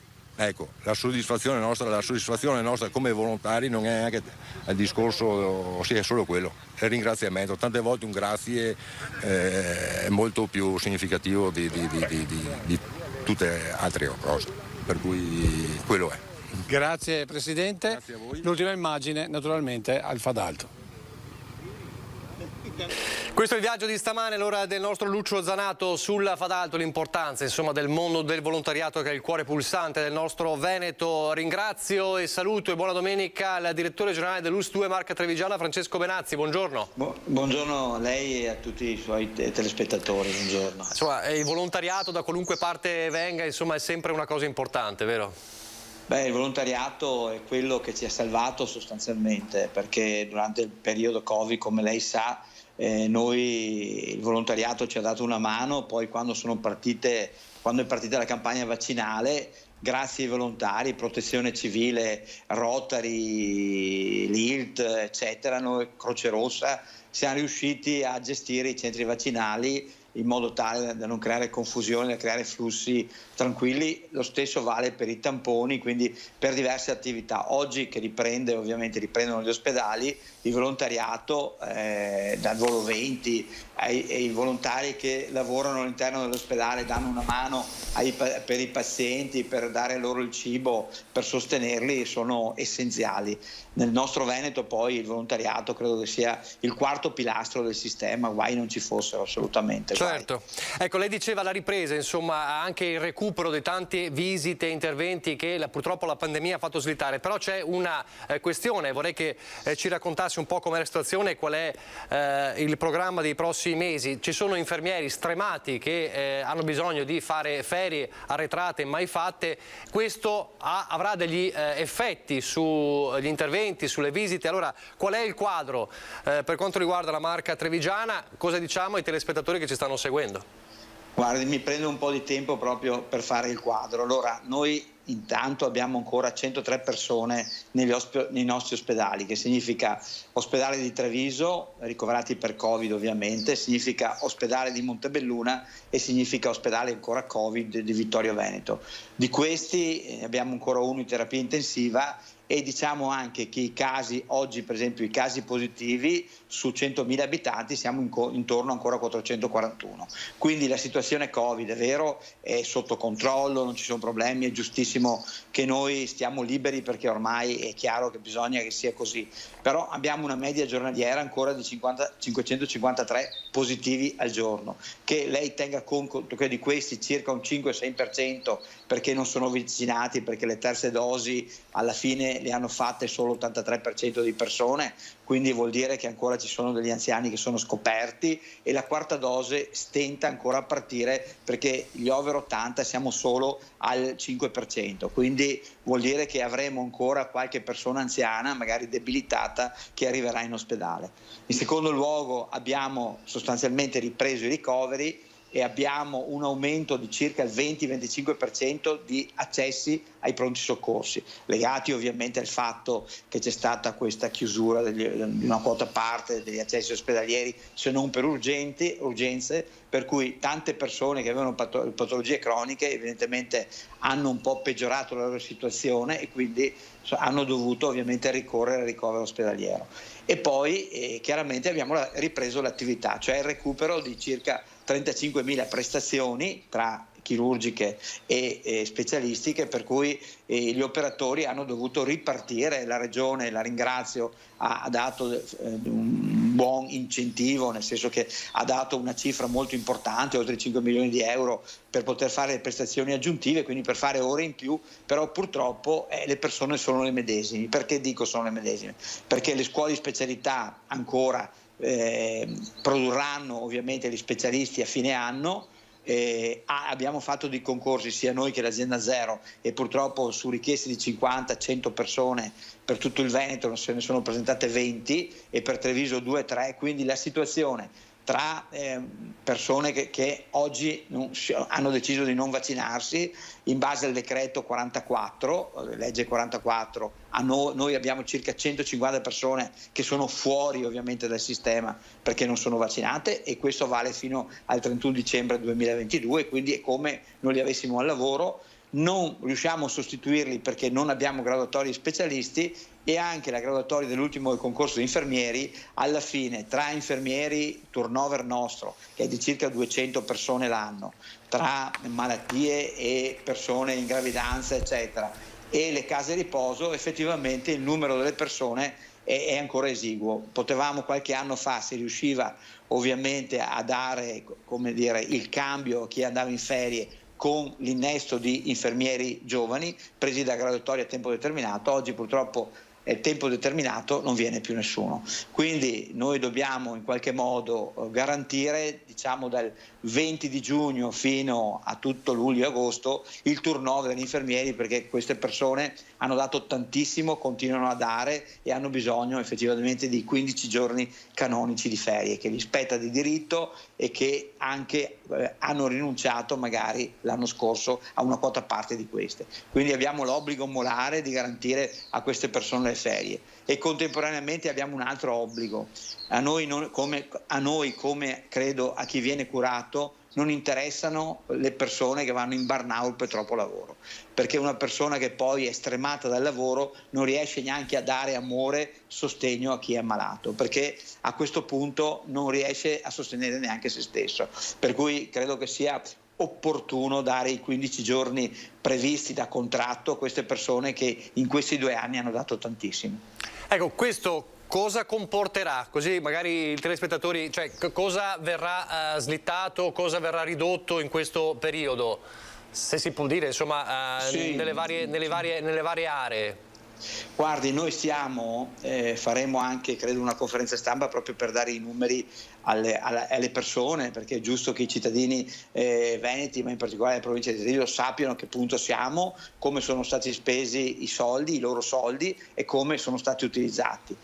soddisfazione nostra come volontari non è anche il discorso, è solo quello, è il ringraziamento. Tante volte un grazie è molto più significativo di tutte le altre cose, per cui quello è. Grazie Presidente. Grazie a voi. L'ultima immagine naturalmente al Fadalto. Questo è il viaggio di stamane, l'ora del nostro Lucio Zanato sulla Fadalto, l'importanza insomma del mondo del volontariato che è il cuore pulsante del nostro Veneto. Ringrazio e saluto e buona domenica al direttore generale dell'US2 Marca Trevigiana, Francesco Benazzi, buongiorno. Buongiorno a lei e a tutti i suoi telespettatori, buongiorno. Insomma, il volontariato da qualunque parte venga insomma è sempre una cosa importante, vero? Beh, il volontariato è quello che ci ha salvato sostanzialmente, perché durante il periodo Covid, come lei sa, noi il volontariato ci ha dato una mano. Poi quando è partita la campagna vaccinale, grazie ai volontari, Protezione Civile, Rotary, l'ILT, eccetera, noi Croce Rossa, siamo riusciti a gestire i centri vaccinali in modo tale da non creare confusione, da creare flussi tranquilli. Lo stesso vale per i tamponi, quindi per diverse attività. Oggi che ovviamente riprendono gli ospedali, il volontariato, dal volo 20 ai volontari che lavorano all'interno dell'ospedale, danno una mano per i pazienti, per dare loro il cibo, per sostenerli, sono essenziali. Nel nostro Veneto poi il volontariato credo che sia il quarto pilastro del sistema, guai non ci fossero assolutamente. Certo. Ecco, lei diceva la ripresa, insomma, anche il recupero di tante visite e interventi che purtroppo la pandemia ha fatto slittare, però c'è una questione, vorrei che ci raccontassi un po' com'è la situazione e qual è il programma dei prossimi mesi. Ci sono infermieri stremati che hanno bisogno di fare ferie arretrate mai fatte, questo avrà degli effetti sugli interventi, sulle visite. Allora, qual è il quadro per quanto riguarda la Marca Trevigiana? Cosa diciamo ai telespettatori che ci stanno seguendo? Guardi, mi prendo un po' di tempo proprio per fare il quadro. Allora, noi intanto abbiamo ancora 103 persone nei nostri ospedali, che significa ospedale di Treviso, ricoverati per Covid ovviamente, significa ospedale di Montebelluna e significa ospedale ancora Covid di Vittorio Veneto. Di questi abbiamo ancora uno in terapia intensiva e diciamo anche che i casi, oggi per esempio i casi positivi su 100.000 abitanti siamo intorno ancora a 441. Quindi la situazione Covid, è vero, è sotto controllo, non ci sono problemi, è giustissimo che noi stiamo liberi perché ormai è chiaro che bisogna che sia così. Però abbiamo una media giornaliera ancora di 553 positivi al giorno, che lei tenga conto che di questi circa un 5-6% perché non sono vaccinati, perché le terze dosi alla fine le hanno fatte solo l'83% di persone, quindi vuol dire che ancora ci sono degli anziani che sono scoperti e la quarta dose stenta ancora a partire perché gli over 80 siamo solo al 5%, quindi vuol dire che avremo ancora qualche persona anziana, magari debilitata, che arriverà in ospedale. In secondo luogo abbiamo sostanzialmente ripreso i ricoveri e abbiamo un aumento di circa il 20-25% di accessi ai pronti soccorsi, legati ovviamente al fatto che c'è stata questa chiusura di una quota parte degli accessi ospedalieri, se non per urgenze, per cui tante persone che avevano patologie croniche evidentemente hanno un po' peggiorato la loro situazione e quindi hanno dovuto ovviamente ricorrere al ricovero ospedaliero. E poi chiaramente abbiamo ripreso l'attività, cioè il recupero di circa 35.000 prestazioni tra chirurgiche e specialistiche, per cui gli operatori hanno dovuto ripartire. La Regione, la ringrazio, ha dato un buon incentivo, nel senso che ha dato una cifra molto importante, oltre 5 milioni di euro, per poter fare le prestazioni aggiuntive, quindi per fare ore in più, però purtroppo le persone sono le medesime. Perché dico sono le medesime? Perché le scuole di specialità ancora produrranno ovviamente gli specialisti a fine anno. Abbiamo fatto dei concorsi sia noi che l'azienda Zero e purtroppo su richieste di 50-100 persone per tutto il Veneto se ne sono presentate 20 e per Treviso 2-3, quindi la situazione tra persone che oggi hanno deciso di non vaccinarsi in base al decreto 44, legge 44, noi abbiamo circa 150 persone che sono fuori ovviamente dal sistema perché non sono vaccinate e questo vale fino al 31 dicembre 2022, quindi è come non li avessimo al lavoro. Non riusciamo a sostituirli perché non abbiamo graduatorie specialisti e anche la graduatoria dell'ultimo concorso di infermieri, alla fine tra infermieri, turnover nostro che è di circa 200 persone l'anno, tra malattie e persone in gravidanza eccetera e le case riposo, effettivamente il numero delle persone è ancora esiguo. Potevamo qualche anno fa, si riusciva ovviamente a dare, come dire, il cambio a chi andava in ferie con l'innesto di infermieri giovani presi da graduatoria a tempo determinato. Oggi purtroppo il tempo determinato non viene più nessuno, quindi noi dobbiamo in qualche modo garantire, diciamo, dal 20 di giugno fino a tutto luglio e agosto il turnover degli infermieri, perché queste persone hanno dato tantissimo, continuano a dare e hanno bisogno effettivamente di 15 giorni canonici di ferie che gli spetta di diritto e che anche hanno rinunciato magari l'anno scorso a una quota parte di queste. Quindi abbiamo l'obbligo morale di garantire a queste persone le ferie e contemporaneamente abbiamo un altro obbligo. A noi come credo a chi viene curato non interessano le persone che vanno in burnout per troppo lavoro, perché una persona che poi è stremata dal lavoro non riesce neanche a dare amore, sostegno a chi è malato, perché a questo punto non riesce a sostenere neanche se stesso. Per cui credo che sia opportuno dare i 15 giorni previsti da contratto a queste persone che in questi 2 anni hanno dato tantissimo. Ecco, questo cosa comporterà? Così magari i telespettatori, cioè cosa verrà slittato, cosa verrà ridotto in questo periodo? Se si può dire, insomma, sì, nelle varie aree. Guardi, noi faremo anche, credo, una conferenza stampa proprio per dare i numeri alle persone, perché è giusto che i cittadini veneti, ma in particolare le province di Treviso, sappiano a che punto siamo, come sono stati spesi i soldi, i loro soldi e come sono stati utilizzati.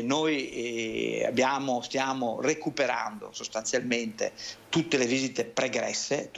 Noi stiamo recuperando sostanzialmente tutte le visite pregresse,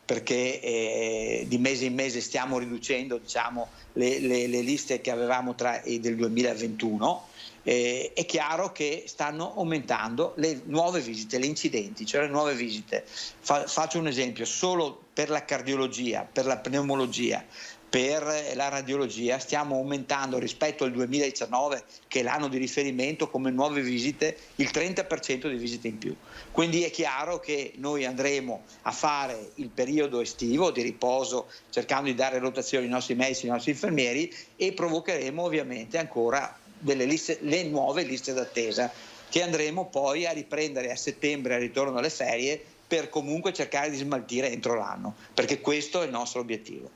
perché di mese in mese stiamo riducendo, diciamo, le liste che avevamo del 2021. È chiaro che stanno aumentando le nuove visite, le incidenti, cioè le nuove visite. Faccio un esempio: solo per la cardiologia, per la pneumologia, per la radiologia stiamo aumentando rispetto al 2019, che è l'anno di riferimento, come nuove visite il 30% di visite in più. Quindi è chiaro che noi andremo a fare il periodo estivo di riposo cercando di dare rotazione ai nostri medici, ai nostri infermieri, e provocheremo ovviamente ancora le nuove liste d'attesa che andremo poi a riprendere a settembre al ritorno alle ferie, per comunque cercare di smaltire entro l'anno, perché questo è il nostro obiettivo.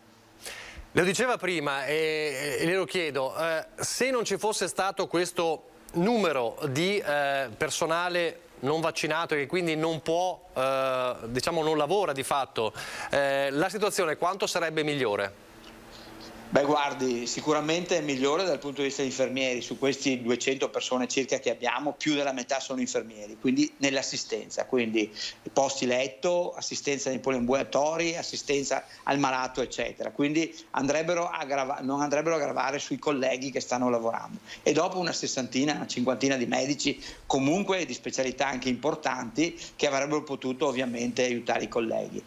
Lo diceva prima e glielo chiedo, se non ci fosse stato questo numero di personale non vaccinato e che quindi non può, diciamo non lavora di fatto, la situazione quanto sarebbe migliore? Beh, guardi, sicuramente è migliore dal punto di vista degli infermieri. Su questi 200 persone circa che abbiamo, più della metà sono infermieri, quindi nell'assistenza, quindi posti letto, assistenza nei poliambulatori, assistenza al malato, eccetera. Quindi non andrebbero a gravare sui colleghi che stanno lavorando. E dopo una cinquantina di medici, comunque di specialità anche importanti, che avrebbero potuto ovviamente aiutare i colleghi.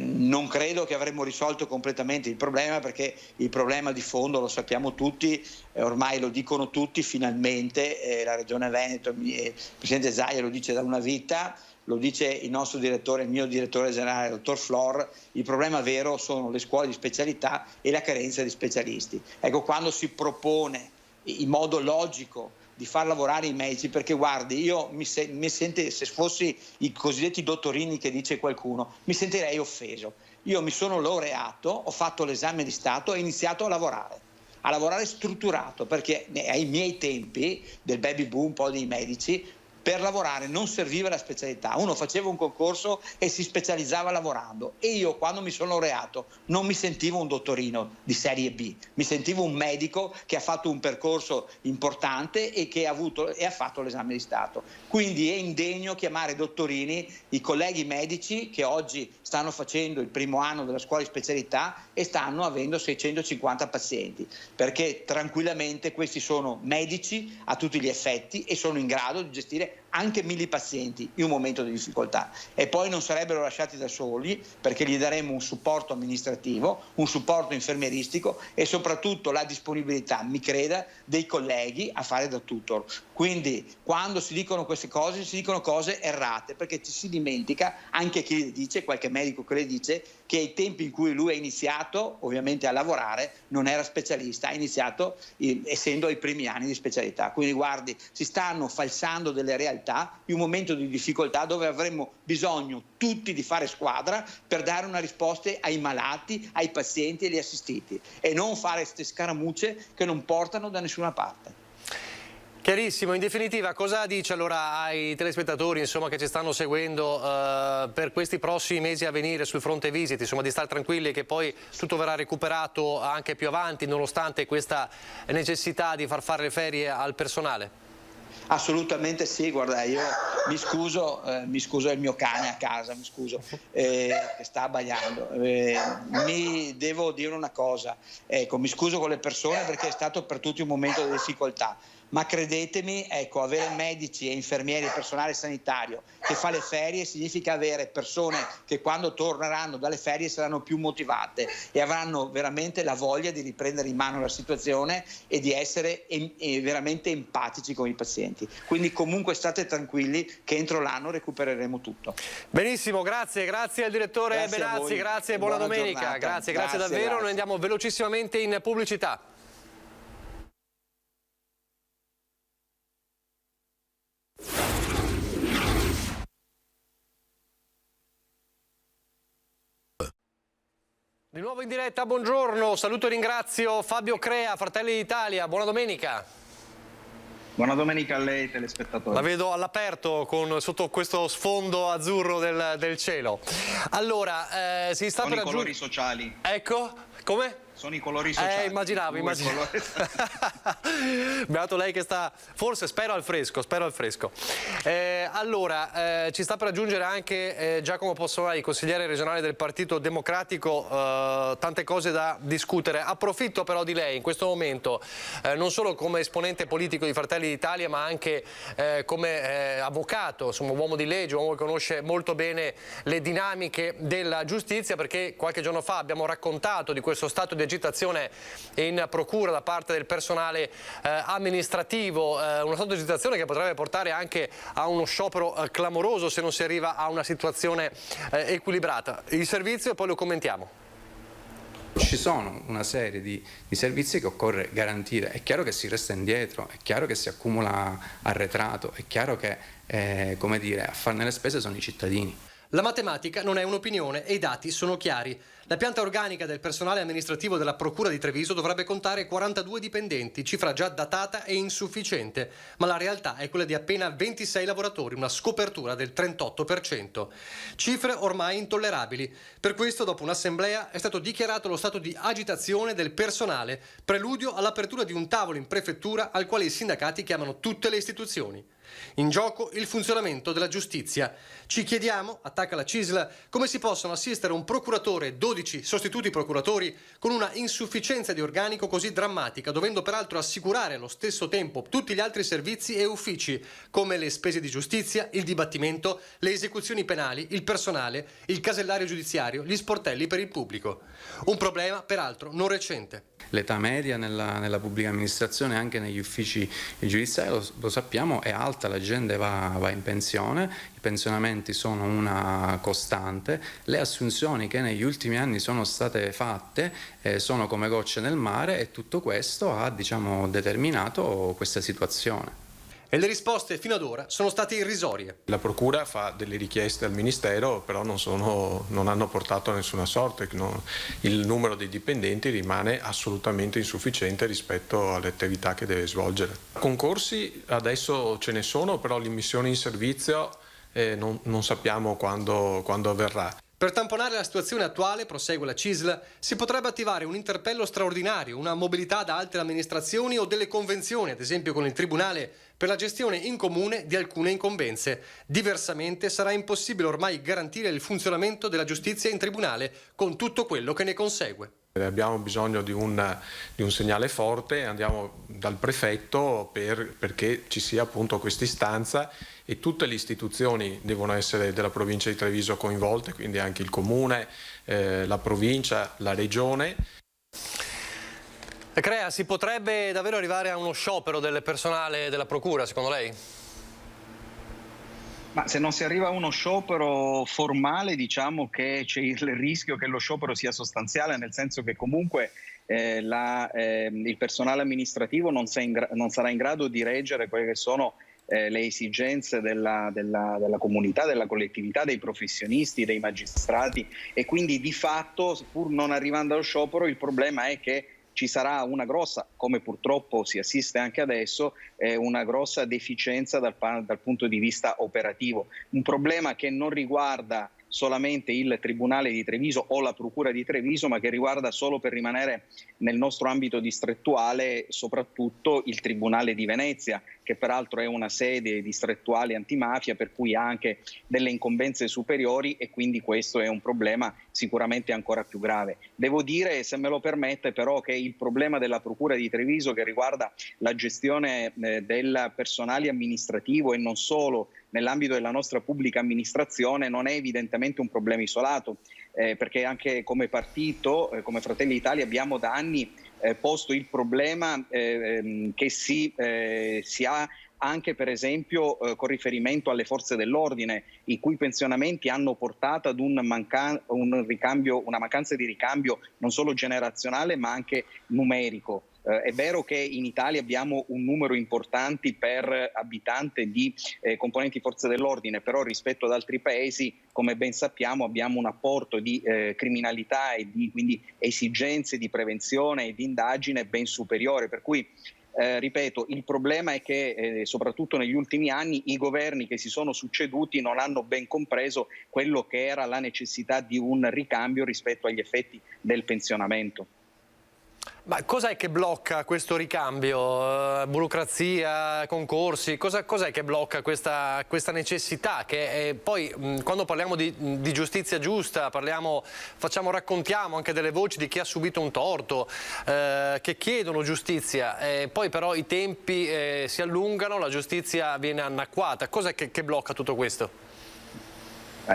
Non credo che avremmo risolto completamente il problema, perché il problema di fondo lo sappiamo tutti, ormai lo dicono tutti, finalmente la Regione Veneto, il Presidente Zaia lo dice da una vita, lo dice il nostro direttore, il mio direttore generale, il dottor Flor, il problema vero sono le scuole di specialità e la carenza di specialisti. Ecco, quando si propone in modo logico di far lavorare i medici, perché guardi, io se fossi i cosiddetti dottorini che dice qualcuno, mi sentirei offeso. Io mi sono laureato, ho fatto l'esame di Stato e ho iniziato a lavorare strutturato, perché ai miei tempi del baby boom un po' di medici, per lavorare non serviva la specialità, uno faceva un concorso e si specializzava lavorando, e io quando mi sono laureato non mi sentivo un dottorino di serie B, mi sentivo un medico che ha fatto un percorso importante e che ha fatto l'esame di Stato. Quindi è indegno chiamare dottorini i colleghi medici che oggi stanno facendo il primo anno della scuola di specialità e stanno avendo 650 pazienti, perché tranquillamente questi sono medici a tutti gli effetti e sono in grado di gestire anche 1000 pazienti in un momento di difficoltà, e poi non sarebbero lasciati da soli, perché gli daremo un supporto amministrativo, un supporto infermieristico e soprattutto la disponibilità, mi creda, dei colleghi a fare da tutor. Quindi quando si dicono queste cose, si dicono cose errate, perché ci si dimentica, anche chi le dice, qualche medico che le dice, che ai tempi in cui lui ha iniziato ovviamente a lavorare non era specialista, ha iniziato essendo ai primi anni di specialità. Quindi guardi, si stanno falsando delle realtà in un momento di difficoltà dove avremmo bisogno tutti di fare squadra per dare una risposta ai malati, ai pazienti e agli assistiti, e non fare queste scaramucce che non portano da nessuna parte. Chiarissimo. In definitiva, cosa dice allora ai telespettatori, insomma, che ci stanno seguendo per questi prossimi mesi a venire sul fronte visite, insomma, di stare tranquilli che poi tutto verrà recuperato anche più avanti, nonostante questa necessità di far fare le ferie al personale? Assolutamente sì, guarda, io mi scuso, è il mio cane a casa, mi scuso, che sta abbaiando. Mi devo dire una cosa, ecco, mi scuso con le persone perché è stato per tutti un momento di difficoltà. Ma credetemi, ecco, avere medici e infermieri e personale sanitario che fa le ferie significa avere persone che quando torneranno dalle ferie saranno più motivate e avranno veramente la voglia di riprendere in mano la situazione e di essere veramente empatici con i pazienti. Quindi comunque state tranquilli che entro l'anno recupereremo tutto. Benissimo, grazie al direttore Benazzi, grazie e buona domenica. Grazie davvero. Grazie. Noi andiamo velocissimamente in pubblicità. Di nuovo in diretta, buongiorno, saluto e ringrazio Fabio Crea, Fratelli d'Italia, buona domenica. Buona domenica a lei telespettatori. La vedo all'aperto sotto questo sfondo azzurro del cielo. Allora, si sta Sono per i colori sociali. Ecco, come? Sono i colori sociali. Immaginavo. Beato lei che sta, forse spero al fresco. Allora, ci sta per raggiungere anche Giacomo Possolai, consigliere regionale del Partito Democratico, tante cose da discutere. Approfitto però di lei in questo momento, non solo come esponente politico di Fratelli d'Italia, ma anche come avvocato, insomma, uomo di legge, uomo che conosce molto bene le dinamiche della giustizia, perché qualche giorno fa abbiamo raccontato di questo stato di agitazione in procura da parte del personale amministrativo, uno stato di agitazione che potrebbe portare anche a uno sciopero clamoroso se non si arriva a una situazione equilibrata. Il servizio e poi lo commentiamo. Ci sono una serie di servizi che occorre garantire, è chiaro che si resta indietro, è chiaro che si accumula arretrato, è chiaro che come dire, a farne le spese sono i cittadini. La matematica non è un'opinione e i dati sono chiari. La pianta organica del personale amministrativo della Procura di Treviso dovrebbe contare 42 dipendenti, cifra già datata e insufficiente, ma la realtà è quella di appena 26 lavoratori, una scopertura del 38%. Cifre ormai intollerabili. Per questo, dopo un'assemblea, è stato dichiarato lo stato di agitazione del personale, preludio all'apertura di un tavolo in prefettura al quale i sindacati chiamano tutte le istituzioni. In gioco il funzionamento della giustizia. Ci chiediamo, attacca la CISL, come si possono assistere un procuratore e 12 sostituti procuratori con una insufficienza di organico così drammatica, dovendo peraltro assicurare allo stesso tempo tutti gli altri servizi e uffici, come le spese di giustizia, il dibattimento, le esecuzioni penali, il personale, il casellario giudiziario, gli sportelli per il pubblico. Un problema, peraltro, non recente. L'età media nella pubblica amministrazione, anche negli uffici giudiziari, lo sappiamo, è alta, la gente va in pensione, i pensionamenti sono una costante, le assunzioni che negli ultimi anni sono state fatte sono come gocce nel mare e tutto questo ha, diciamo, determinato questa situazione. E le risposte fino ad ora sono state irrisorie. La Procura fa delle richieste al Ministero, però non hanno portato a nessuna sorte. Il numero dei dipendenti rimane assolutamente insufficiente rispetto alle attività che deve svolgere. Concorsi adesso ce ne sono, però l'immissione in servizio non sappiamo quando avverrà. Per tamponare la situazione attuale, prosegue la CISL, si potrebbe attivare un interpello straordinario, una mobilità da altre amministrazioni o delle convenzioni, ad esempio con il Tribunale, per la gestione in comune di alcune incombenze. Diversamente sarà impossibile ormai garantire il funzionamento della giustizia in tribunale con tutto quello che ne consegue. Abbiamo bisogno di un segnale forte, andiamo dal prefetto perché ci sia appunto questa istanza e tutte le istituzioni devono essere della provincia di Treviso coinvolte, quindi anche il comune, la provincia, la regione. Crea, si potrebbe davvero arrivare a uno sciopero del personale della Procura, secondo lei? Ma se non si arriva a uno sciopero formale, diciamo che c'è il rischio che lo sciopero sia sostanziale, nel senso che comunque il personale amministrativo non sarà in grado di reggere quelle che sono le esigenze della comunità, della collettività, dei professionisti, dei magistrati, e quindi di fatto, pur non arrivando allo sciopero, il problema è che ci sarà una grossa, come purtroppo si assiste anche adesso, una grossa deficienza dal punto di vista operativo. Un problema che non riguarda solamente il Tribunale di Treviso o la Procura di Treviso, ma che riguarda, solo per rimanere nel nostro ambito distrettuale, soprattutto il Tribunale di Venezia, che peraltro è una sede distrettuale antimafia, per cui ha anche delle incombenze superiori, e quindi questo è un problema sicuramente ancora più grave. Devo dire, se me lo permette, però, che il problema della Procura di Treviso, che riguarda la gestione del personale amministrativo e non solo nell'ambito della nostra pubblica amministrazione, non è evidentemente un problema isolato, perché anche come partito, come Fratelli d'Italia, abbiamo da anni posto il problema che si ha anche, per esempio, con riferimento alle forze dell'ordine, i cui pensionamenti hanno portato ad una mancanza di ricambio non solo generazionale ma anche numerico. È vero che in Italia abbiamo un numero importante per abitante di componenti forze dell'ordine, però rispetto ad altri paesi, come ben sappiamo, abbiamo un apporto di criminalità e di quindi esigenze di prevenzione e di indagine ben superiore, per cui ripeto, il problema è che soprattutto negli ultimi anni i governi che si sono succeduti non hanno ben compreso quello che era la necessità di un ricambio rispetto agli effetti del pensionamento. Ma cos'è che blocca questo ricambio? Burocrazia, concorsi? Cos'è che blocca questa necessità? Che poi quando parliamo di giustizia giusta, raccontiamo anche delle voci di chi ha subito un torto, che chiedono giustizia, poi però i tempi si allungano, la giustizia viene annacquata. Cos'è che blocca tutto questo?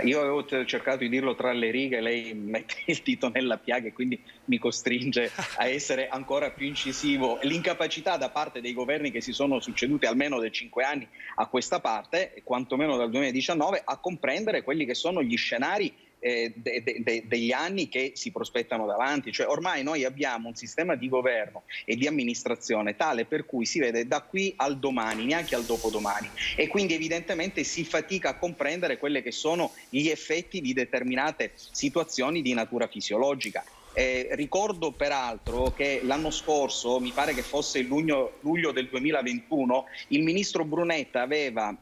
Io avevo cercato di dirlo tra le righe, lei mette il dito nella piaga e quindi mi costringe a essere ancora più incisivo. L'incapacità da parte dei governi che si sono succeduti almeno da 5 anni a questa parte, quantomeno dal 2019, a comprendere quelli che sono gli scenari degli anni che si prospettano davanti. Cioè, ormai noi abbiamo un sistema di governo e di amministrazione tale per cui si vede da qui al domani, neanche al dopodomani, e quindi evidentemente si fatica a comprendere quelli che sono gli effetti di determinate situazioni di natura fisiologica. Ricordo peraltro che l'anno scorso, mi pare che fosse il luglio del 2021, il ministro Brunetta aveva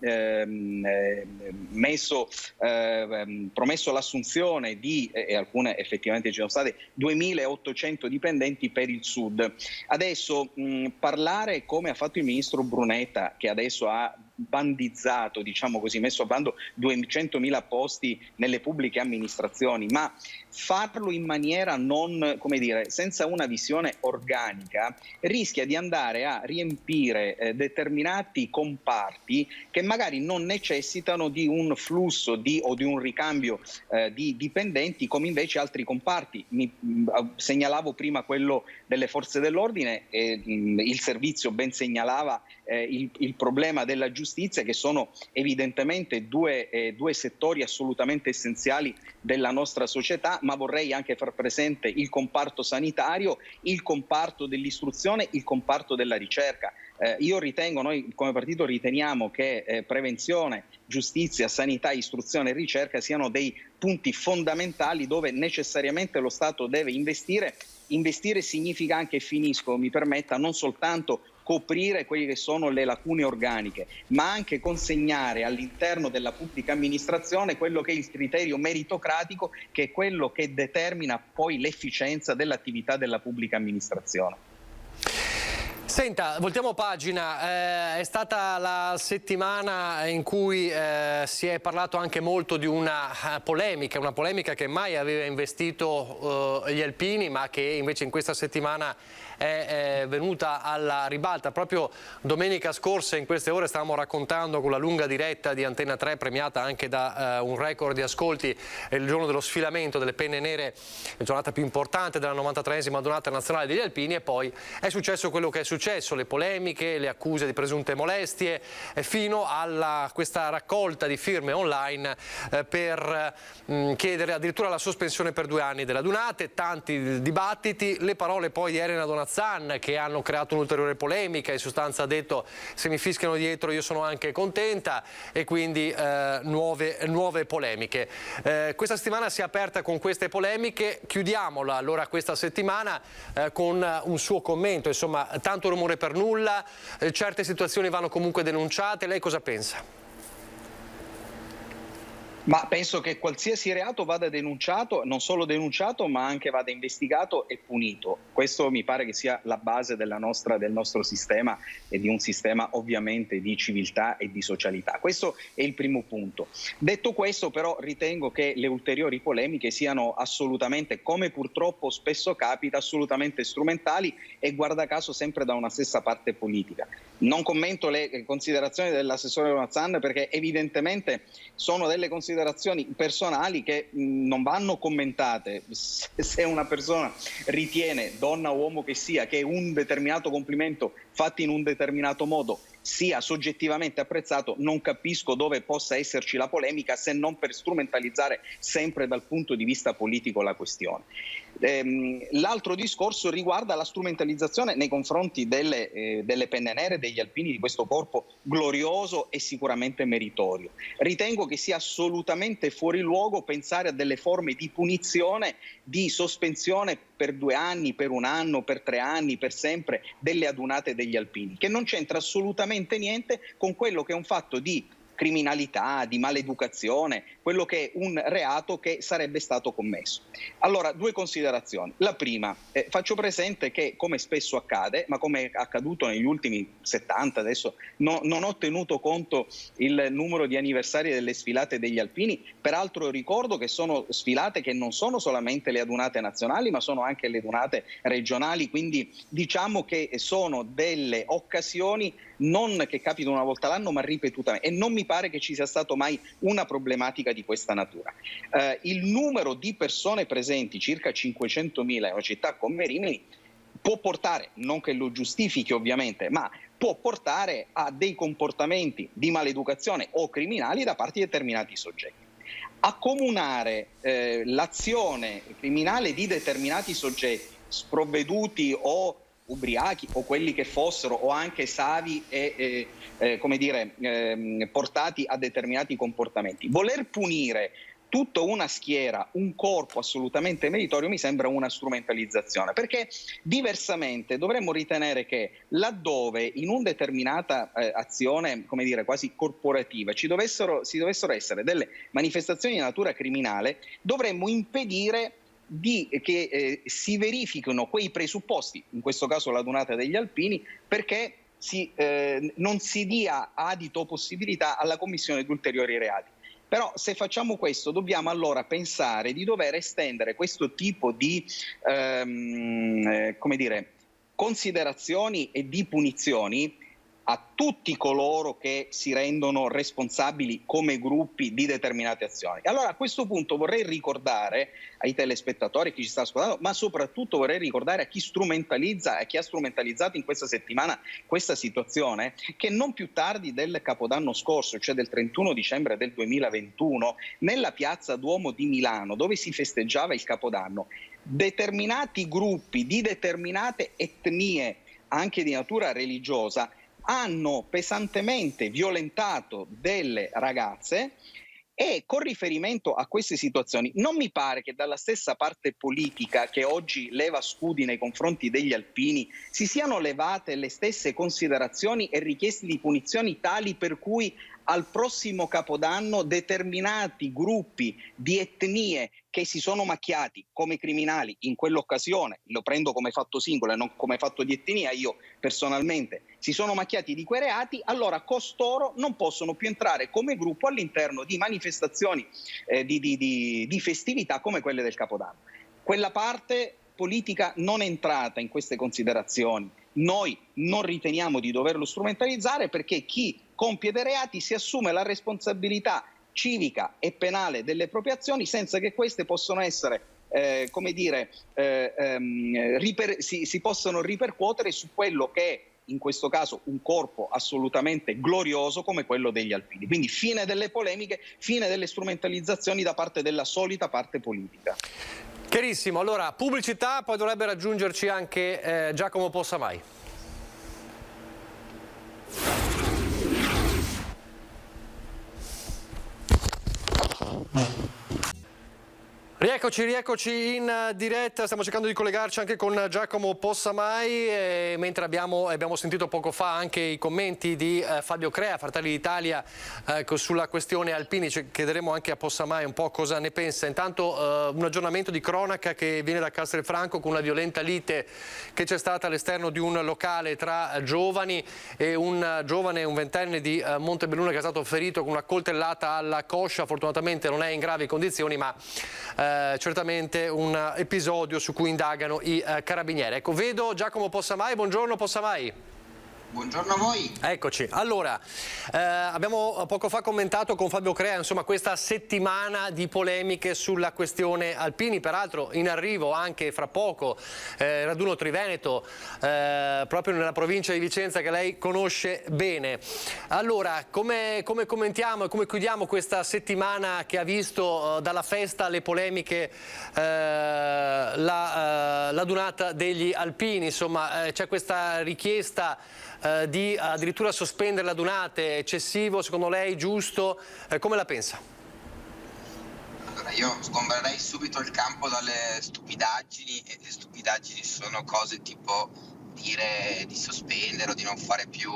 promesso l'assunzione di, e alcune effettivamente ci sono state, 2.800 dipendenti per il Sud. Adesso parlare come ha fatto il ministro Brunetta, che adesso ha bandizzato, diciamo così, messo a bando 200.000 posti nelle pubbliche amministrazioni, ma farlo in maniera non, come dire, senza una visione organica, rischia di andare a riempire determinati comparti che magari non necessitano di un flusso o di un ricambio di dipendenti, come invece altri comparti. Segnalavo prima quello delle forze dell'ordine, il servizio ben segnalava il problema della giustizia, che sono evidentemente due settori assolutamente essenziali della nostra società, ma vorrei anche far presente il comparto sanitario, il comparto dell'istruzione, il comparto della ricerca. Noi come partito riteniamo che prevenzione, giustizia, sanità, istruzione e ricerca siano dei punti fondamentali dove necessariamente lo Stato deve investire. Investire significa anche, finisco, mi permetta, non soltanto coprire quelle che sono le lacune organiche, ma anche consegnare all'interno della pubblica amministrazione quello che è il criterio meritocratico, che è quello che determina poi l'efficienza dell'attività della pubblica amministrazione. Senta, voltiamo pagina, è stata la settimana in cui si è parlato anche molto di una polemica che mai aveva investito gli alpini, ma che invece in questa settimana è venuta alla ribalta. Proprio domenica scorsa, in queste ore, stavamo raccontando con la lunga diretta di Antenna 3, premiata anche da un record di ascolti, il giorno dello sfilamento delle penne nere, la giornata più importante della 93esima Donata Nazionale degli Alpini, e poi è successo quello che è successo. successo, le polemiche, le accuse di presunte molestie, fino a questa raccolta di firme online per chiedere addirittura la sospensione per 2 anni delle adunate, tanti dibattiti, le parole poi di Elena Donazzan che hanno creato un'ulteriore polemica, in sostanza ha detto se mi fischiano dietro io sono anche contenta, e quindi nuove polemiche. Questa settimana si è aperta con queste polemiche, chiudiamola allora questa settimana con un suo commento, insomma tanto rumore per nulla, certe situazioni vanno comunque denunciate, lei cosa pensa? Ma penso che qualsiasi reato vada denunciato, non solo denunciato, ma anche vada investigato e punito. Questo mi pare che sia la base del nostro sistema e di un sistema ovviamente di civiltà e di socialità. Questo è il primo punto. Detto questo, però, ritengo che le ulteriori polemiche siano assolutamente, come purtroppo spesso capita, assolutamente strumentali e guarda caso sempre da una stessa parte politica. Non commento le considerazioni dell'assessore Donazzan perché evidentemente sono delle considerazioni personali che non vanno commentate. Se una persona ritiene, donna o uomo che sia, che un determinato complimento fatto in un determinato modo sia soggettivamente apprezzato, non capisco dove possa esserci la polemica se non per strumentalizzare sempre dal punto di vista politico la questione. L'altro discorso riguarda la strumentalizzazione nei confronti delle penne nere, degli alpini, di questo corpo glorioso e sicuramente meritorio. Ritengo che sia assolutamente fuori luogo pensare a delle forme di punizione, di sospensione per 2 anni, per 1 anno, per 3 anni, per sempre delle adunate degli alpini, che non c'entra assolutamente niente con quello che è un fatto di criminalità, di maleducazione, quello che è un reato che sarebbe stato commesso. Allora, 2 considerazioni. La prima, faccio presente che, come spesso accade, ma come è accaduto negli ultimi 70, adesso non ho tenuto conto il numero di anniversari delle sfilate degli alpini, peraltro ricordo che sono sfilate che non sono solamente le adunate nazionali, ma sono anche le adunate regionali, quindi diciamo che sono delle occasioni non che capitano una volta l'anno, ma ripetutamente, e non mi pare che ci sia stato mai una problematica di questa natura. Il numero di persone presenti, circa 500.000 in una città come Rimini, può portare, non che lo giustifichi ovviamente, ma può portare a dei comportamenti di maleducazione o criminali da parte di determinati soggetti. Accomunare l'azione criminale di determinati soggetti sprovveduti o ubriachi o quelli che fossero o anche savi e portati a determinati comportamenti, voler punire tutta una schiera, un corpo assolutamente meritorio, mi sembra una strumentalizzazione, perché diversamente dovremmo ritenere che laddove in una determinata azione, come dire, quasi corporativa si dovessero essere delle manifestazioni di natura criminale, dovremmo impedire che si verifichino quei presupposti, in questo caso l'adunata degli alpini, perché non si dia adito o possibilità alla commissione di ulteriori reati. Però se facciamo questo dobbiamo allora pensare di dover estendere questo tipo di considerazioni e di punizioni a tutti coloro che si rendono responsabili come gruppi di determinate azioni. Allora a questo punto vorrei ricordare ai telespettatori, a chi ci sta ascoltando, ma soprattutto vorrei ricordare a chi strumentalizza e chi ha strumentalizzato in questa settimana questa situazione, che non più tardi del Capodanno scorso, cioè del 31 dicembre del 2021, nella piazza Duomo di Milano, dove si festeggiava il Capodanno, determinati gruppi di determinate etnie, anche di natura religiosa, hanno pesantemente violentato delle ragazze. E con riferimento a queste situazioni non mi pare che dalla stessa parte politica che oggi leva scudi nei confronti degli alpini si siano levate le stesse considerazioni e richieste di punizioni tali per cui al prossimo Capodanno determinati gruppi di etnie che si sono macchiati come criminali in quell'occasione, lo prendo come fatto singolo e non come fatto di etnia, io personalmente, si sono macchiati di quei reati, allora costoro non possono più entrare come gruppo all'interno di manifestazioni di festività come quelle del Capodanno. Quella parte politica non è entrata in queste considerazioni. Noi non riteniamo di doverlo strumentalizzare perché chi compie dei reati si assume la responsabilità civica e penale delle proprie azioni senza che queste possano essere si possono ripercuotere su quello che in questo caso un corpo assolutamente glorioso come quello degli alpini. Quindi fine delle polemiche, fine delle strumentalizzazioni da parte della solita parte politica. Chiarissimo, allora pubblicità, poi dovrebbe raggiungerci anche Giacomo Possamai. Rieccoci in diretta, stiamo cercando di collegarci anche con Giacomo Possamai, mentre abbiamo sentito poco fa anche i commenti di Fabio Crea, Fratelli d'Italia, sulla questione alpini. Chiederemo anche a Possamai un po' cosa ne pensa. Intanto un aggiornamento di cronaca che viene da Castelfranco con una violenta lite che c'è stata all'esterno di un locale tra giovani, e un giovane, un ventenne di Montebelluna, che è stato ferito con una coltellata alla coscia. Fortunatamente non è in gravi condizioni, ma certamente un episodio su cui indagano i carabinieri. Ecco, vedo Giacomo Possamai. Buongiorno Possamai. Buongiorno a voi. Eccoci. Allora, abbiamo poco fa commentato con Fabio Crea, insomma, questa settimana di polemiche sulla questione alpini, peraltro in arrivo anche fra poco raduno Triveneto, proprio nella provincia di Vicenza, che lei conosce bene. Allora, come commentiamo e come chiudiamo questa settimana che ha visto dalla festa alle polemiche la dunata degli alpini? Insomma, c'è questa richiesta di addirittura sospendere la dunata. Eccessivo secondo lei, giusto? Come la pensa? Allora, io sgombererei subito il campo dalle stupidaggini, e le stupidaggini sono cose tipo dire di sospendere o di non fare più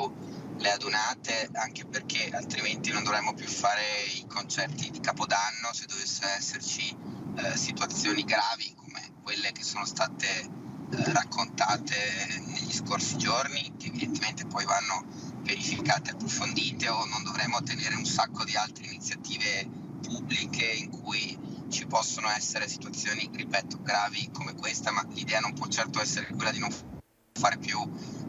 le adunate, anche perché altrimenti non dovremmo più fare i concerti di Capodanno se dovessero esserci situazioni gravi come quelle che sono state raccontate negli scorsi giorni, che evidentemente poi vanno verificate e approfondite, o non dovremo tenere un sacco di altre iniziative pubbliche in cui ci possono essere situazioni, ripeto, gravi come questa, ma l'idea non può certo essere quella di non fare più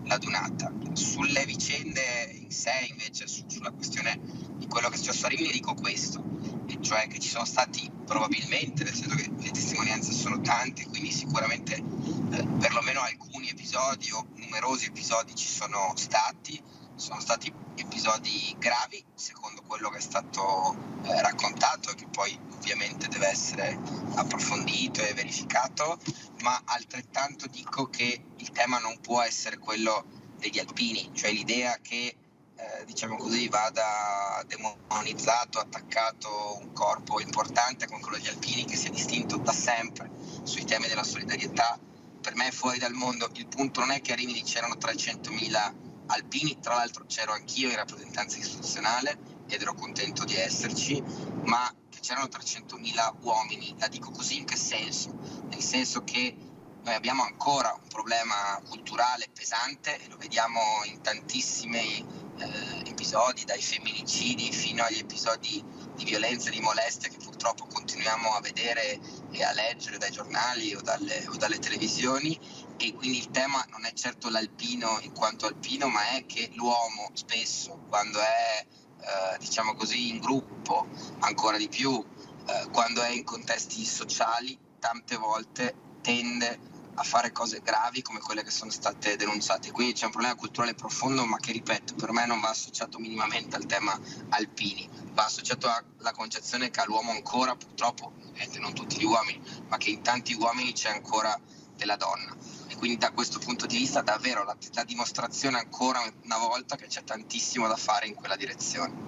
la dunata. Sulle vicende in sé, invece, sulla questione di quello che è successo a Rimini, dico questo, e cioè che ci sono stati probabilmente, nel senso che le testimonianze sono tante, quindi sicuramente perlomeno alcuni episodi o numerosi episodi ci sono stati episodi gravi secondo quello che è stato raccontato, e che poi ovviamente deve essere approfondito e verificato, ma altrettanto dico che il tema non può essere quello degli alpini, cioè l'idea che diciamo così vada demonizzato, attaccato un corpo importante come quello degli alpini, che si è distinto da sempre sui temi della solidarietà. Per me è fuori dal mondo. Il punto non è che a Rimini c'erano 300.000 alpini, tra l'altro c'ero anch'io in rappresentanza istituzionale ed ero contento di esserci, ma che c'erano 300.000 uomini. La dico così in che senso? Nel senso che noi abbiamo ancora un problema culturale pesante, e lo vediamo in tantissimi episodi, dai femminicidi fino agli episodi di violenza e di molestie che purtroppo continuiamo a vedere e a leggere dai giornali o dalle televisioni. E quindi il tema non è certo l'alpino in quanto alpino, ma è che l'uomo spesso, quando è diciamo così in gruppo, ancora di più quando è in contesti sociali, tante volte tende a fare cose gravi come quelle che sono state denunciate. Quindi c'è un problema culturale profondo, ma che, ripeto, per me non va associato minimamente al tema alpini, va associato alla concezione che all'uomo ancora, purtroppo, ovviamente non tutti gli uomini, ma che in tanti uomini c'è ancora della donna. E quindi da questo punto di vista davvero la dimostrazione ancora una volta che c'è tantissimo da fare in quella direzione.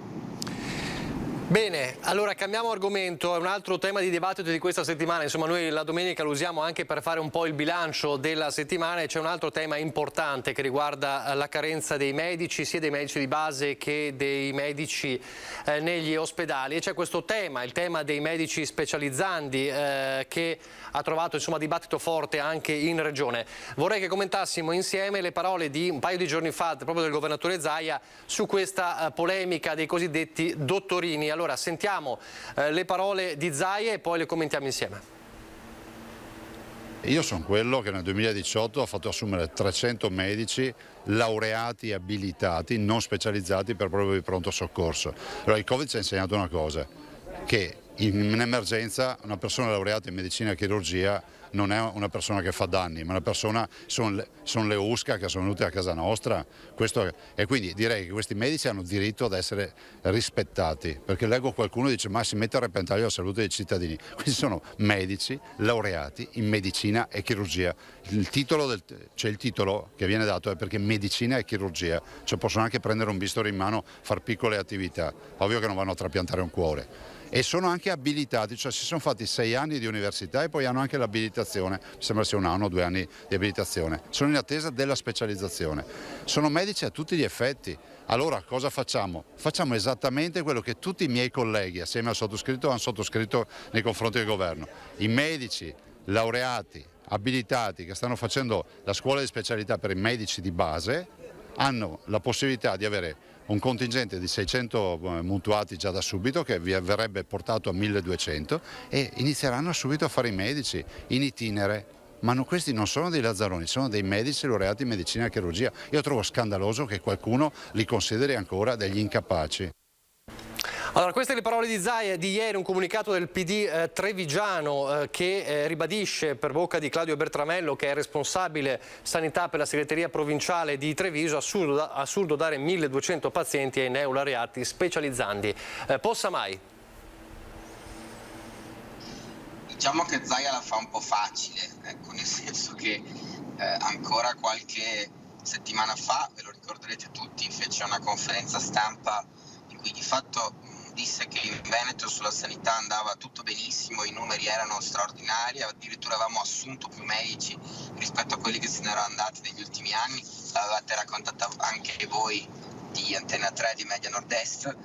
Bene, allora cambiamo argomento, è un altro tema di dibattito di questa settimana. Insomma, noi la domenica lo usiamo anche per fare un po' il bilancio della settimana, e c'è un altro tema importante che riguarda la carenza dei medici, sia dei medici di base che dei medici negli ospedali. E c'è questo tema, il tema dei medici specializzandi, che ha trovato insomma dibattito forte anche in regione. Vorrei che commentassimo insieme le parole di un paio di giorni fa proprio del governatore Zaia su questa polemica dei cosiddetti dottorini. Allora sentiamo le parole di Zaia e poi le commentiamo insieme. Io sono quello che nel 2018 ha fatto assumere 300 medici laureati, abilitati, non specializzati per proprio di pronto soccorso. Allora il Covid ci ha insegnato una cosa, che in emergenza una persona laureata in medicina e chirurgia non è una persona che fa danni, ma una persona, sono le USCA che sono venute a casa nostra. E quindi direi che questi medici hanno diritto ad essere rispettati, perché leggo qualcuno che dice ma si mette a repentaglio la salute dei cittadini. Questi sono medici laureati in medicina e chirurgia. Il titolo che viene dato è perché medicina e chirurgia, cioè possono anche prendere un bisturi in mano, far piccole attività, ovvio che non vanno a trapiantare un cuore. E sono anche abilitati, cioè si sono fatti 6 anni di università e poi hanno anche l'abilitazione, mi sembra sia 1 anno o 2 anni di abilitazione, sono in attesa della specializzazione, sono medici a tutti gli effetti. Allora cosa facciamo? Facciamo esattamente quello che tutti i miei colleghi assieme al sottoscritto hanno sottoscritto nei confronti del governo. I medici laureati, abilitati che stanno facendo la scuola di specialità per i medici di base hanno la possibilità di avere un contingente di 600 mutuati già da subito che verrebbe portato a 1200 e inizieranno subito a fare i medici in itinere. Ma questi non sono dei lazzaroni, sono dei medici laureati in medicina e chirurgia. Io trovo scandaloso che qualcuno li consideri ancora degli incapaci. Allora, queste le parole di Zaia di ieri, un comunicato del PD trevigiano che ribadisce per bocca di Claudio Bertramello, che è responsabile sanità per la segreteria provinciale di Treviso, assurdo dare 1200 pazienti ai neolaureati specializzandi. Possa mai? Diciamo che Zaia la fa un po' facile, ecco, nel senso che ancora qualche settimana fa, ve lo ricorderete tutti, fece una conferenza stampa in cui di fatto disse che in Veneto sulla sanità andava tutto benissimo, i numeri erano straordinari, addirittura avevamo assunto più medici rispetto a quelli che se ne erano andati negli ultimi anni, l'avevate raccontata anche voi di Antena 3 di Media Nord-Est,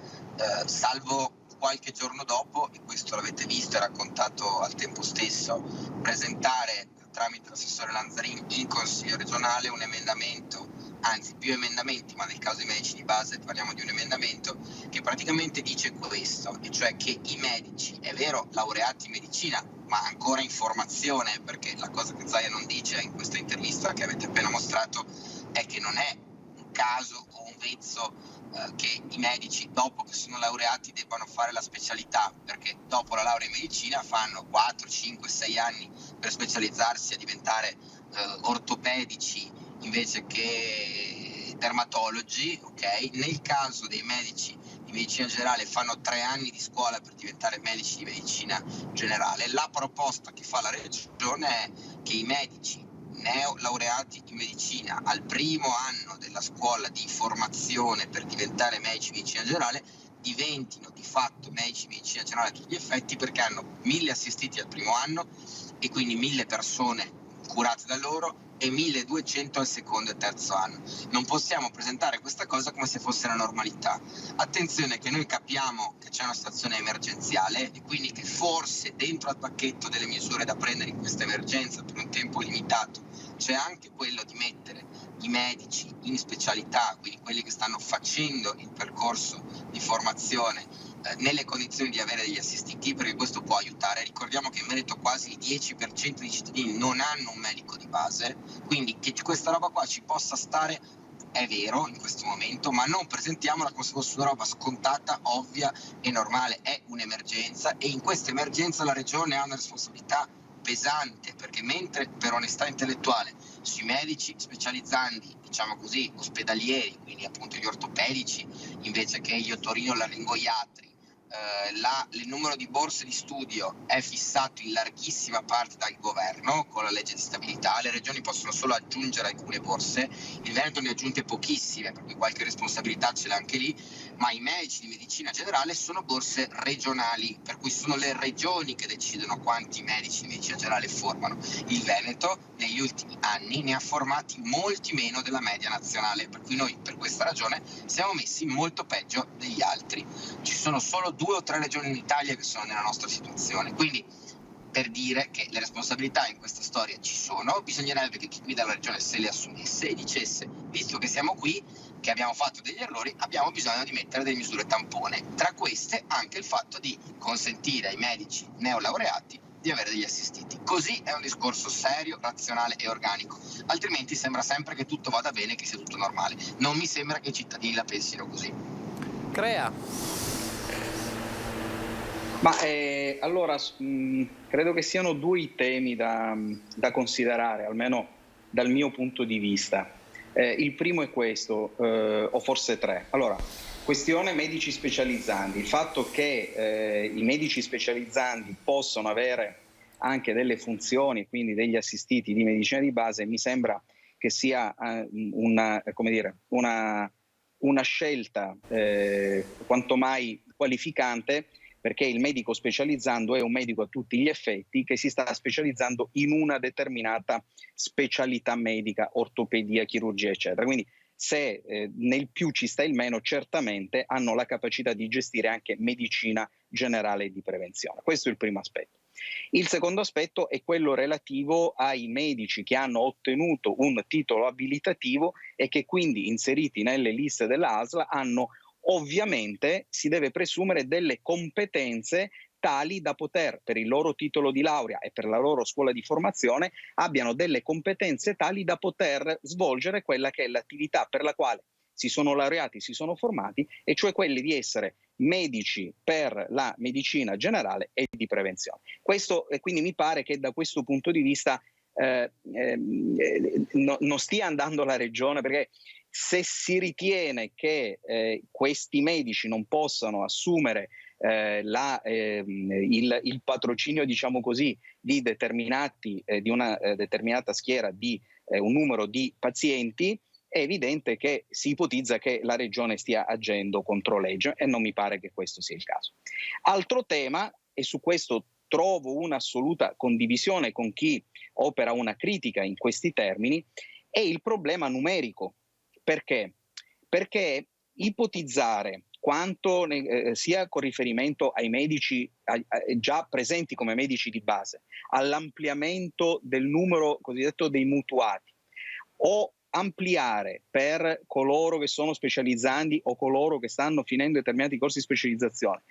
salvo qualche giorno dopo, e questo l'avete visto e raccontato al tempo stesso, presentare tramite l'assessore Lanzarin in Consiglio regionale un emendamento, anzi più emendamenti, ma nel caso dei medici di base parliamo di un emendamento che praticamente dice questo, e cioè che i medici, è vero, laureati in medicina, ma ancora in formazione, perché la cosa che Zaia non dice in questa intervista che avete appena mostrato è che non è un caso o un vezzo che i medici dopo che sono laureati debbano fare la specialità, perché dopo la laurea in medicina fanno 4, 5, 6 anni per specializzarsi a diventare ortopedici invece che dermatologi, ok? Nel caso dei medici di medicina generale fanno 3 anni di scuola per diventare medici di medicina generale. La proposta che fa la regione è che i medici neolaureati in medicina al primo anno della scuola di formazione per diventare medici di medicina generale diventino di fatto medici di medicina generale a tutti gli effetti, perché hanno 1000 assistiti al primo anno e quindi 1000 persone curate da loro e 1200 al secondo e terzo anno. Non possiamo presentare questa cosa come se fosse la normalità. Attenzione che noi capiamo che c'è una situazione emergenziale e quindi che forse dentro al pacchetto delle misure da prendere in questa emergenza per un tempo limitato c'è anche quello di mettere i medici in specialità, quindi quelli che stanno facendo il percorso di formazione nelle condizioni di avere degli assistiti, perché questo può aiutare. Ricordiamo che in Veneto quasi il 10% dei cittadini non hanno un medico di base, quindi che questa roba qua ci possa stare è vero in questo momento, ma non presentiamola come se fosse una roba scontata, ovvia e normale. È un'emergenza e in questa emergenza la regione ha una responsabilità pesante, perché mentre per onestà intellettuale sui medici specializzandi, diciamo così, ospedalieri, quindi appunto gli ortopedici invece che gli otorinolaringoiatri, il numero di borse di studio è fissato in larghissima parte dal governo con la legge di stabilità, le regioni possono solo aggiungere alcune borse, il Veneto ne ha aggiunte pochissime, per cui qualche responsabilità ce l'ha anche lì, ma i medici di medicina generale sono borse regionali, per cui sono le regioni che decidono quanti medici di medicina generale formano. Il Veneto negli ultimi anni ne ha formati molti meno della media nazionale, per cui noi per questa ragione siamo messi molto peggio degli altri. Ci sono solo 2 o 3 regioni in Italia che sono nella nostra situazione, quindi per dire che le responsabilità in questa storia ci sono, bisognerebbe che chi guida la regione se le assumesse e dicesse, visto che siamo qui, che abbiamo fatto degli errori, abbiamo bisogno di mettere delle misure tampone, tra queste anche il fatto di consentire ai medici neolaureati di avere degli assistiti. Così è un discorso serio, razionale e organico, altrimenti sembra sempre che tutto vada bene, che sia tutto normale. Non mi sembra che i cittadini la pensino così. Crea. Allora, credo che siano due i temi da considerare, almeno dal mio punto di vista. Il primo è questo, o forse tre. Allora, questione medici specializzanti. Il fatto che i medici specializzanti possono avere anche delle funzioni, quindi degli assistiti di medicina di base, mi sembra che sia una scelta quanto mai qualificante, perché il medico specializzando è un medico a tutti gli effetti che si sta specializzando in una determinata specialità medica, ortopedia, chirurgia, eccetera. Quindi se nel più ci sta il meno, certamente hanno la capacità di gestire anche medicina generale e di prevenzione. Questo è il primo aspetto. Il secondo aspetto è quello relativo ai medici che hanno ottenuto un titolo abilitativo e che quindi, inseriti nelle liste della ASL, hanno ovviamente, si deve presumere, delle competenze tali da poter, per il loro titolo di laurea e per la loro scuola di formazione, abbiano delle competenze tali da poter svolgere quella che è l'attività per la quale si sono laureati, si sono formati, e cioè quelli di essere medici per la medicina generale e di prevenzione. Questo, quindi mi pare che da questo punto di vista non stia andando la regione, perché se si ritiene che questi medici non possano assumere il patrocinio, diciamo così, di di una determinata schiera di un numero di pazienti, è evidente che si ipotizza che la regione stia agendo contro legge, e non mi pare che questo sia il caso. Altro tema, e su questo trovo un'assoluta condivisione con chi opera una critica in questi termini, è il problema numerico. Perché? Perché ipotizzare quanto sia con riferimento ai medici già presenti come medici di base, all'ampliamento del numero cosiddetto dei mutuati, o ampliare per coloro che sono specializzandi o coloro che stanno finendo determinati corsi di specializzazione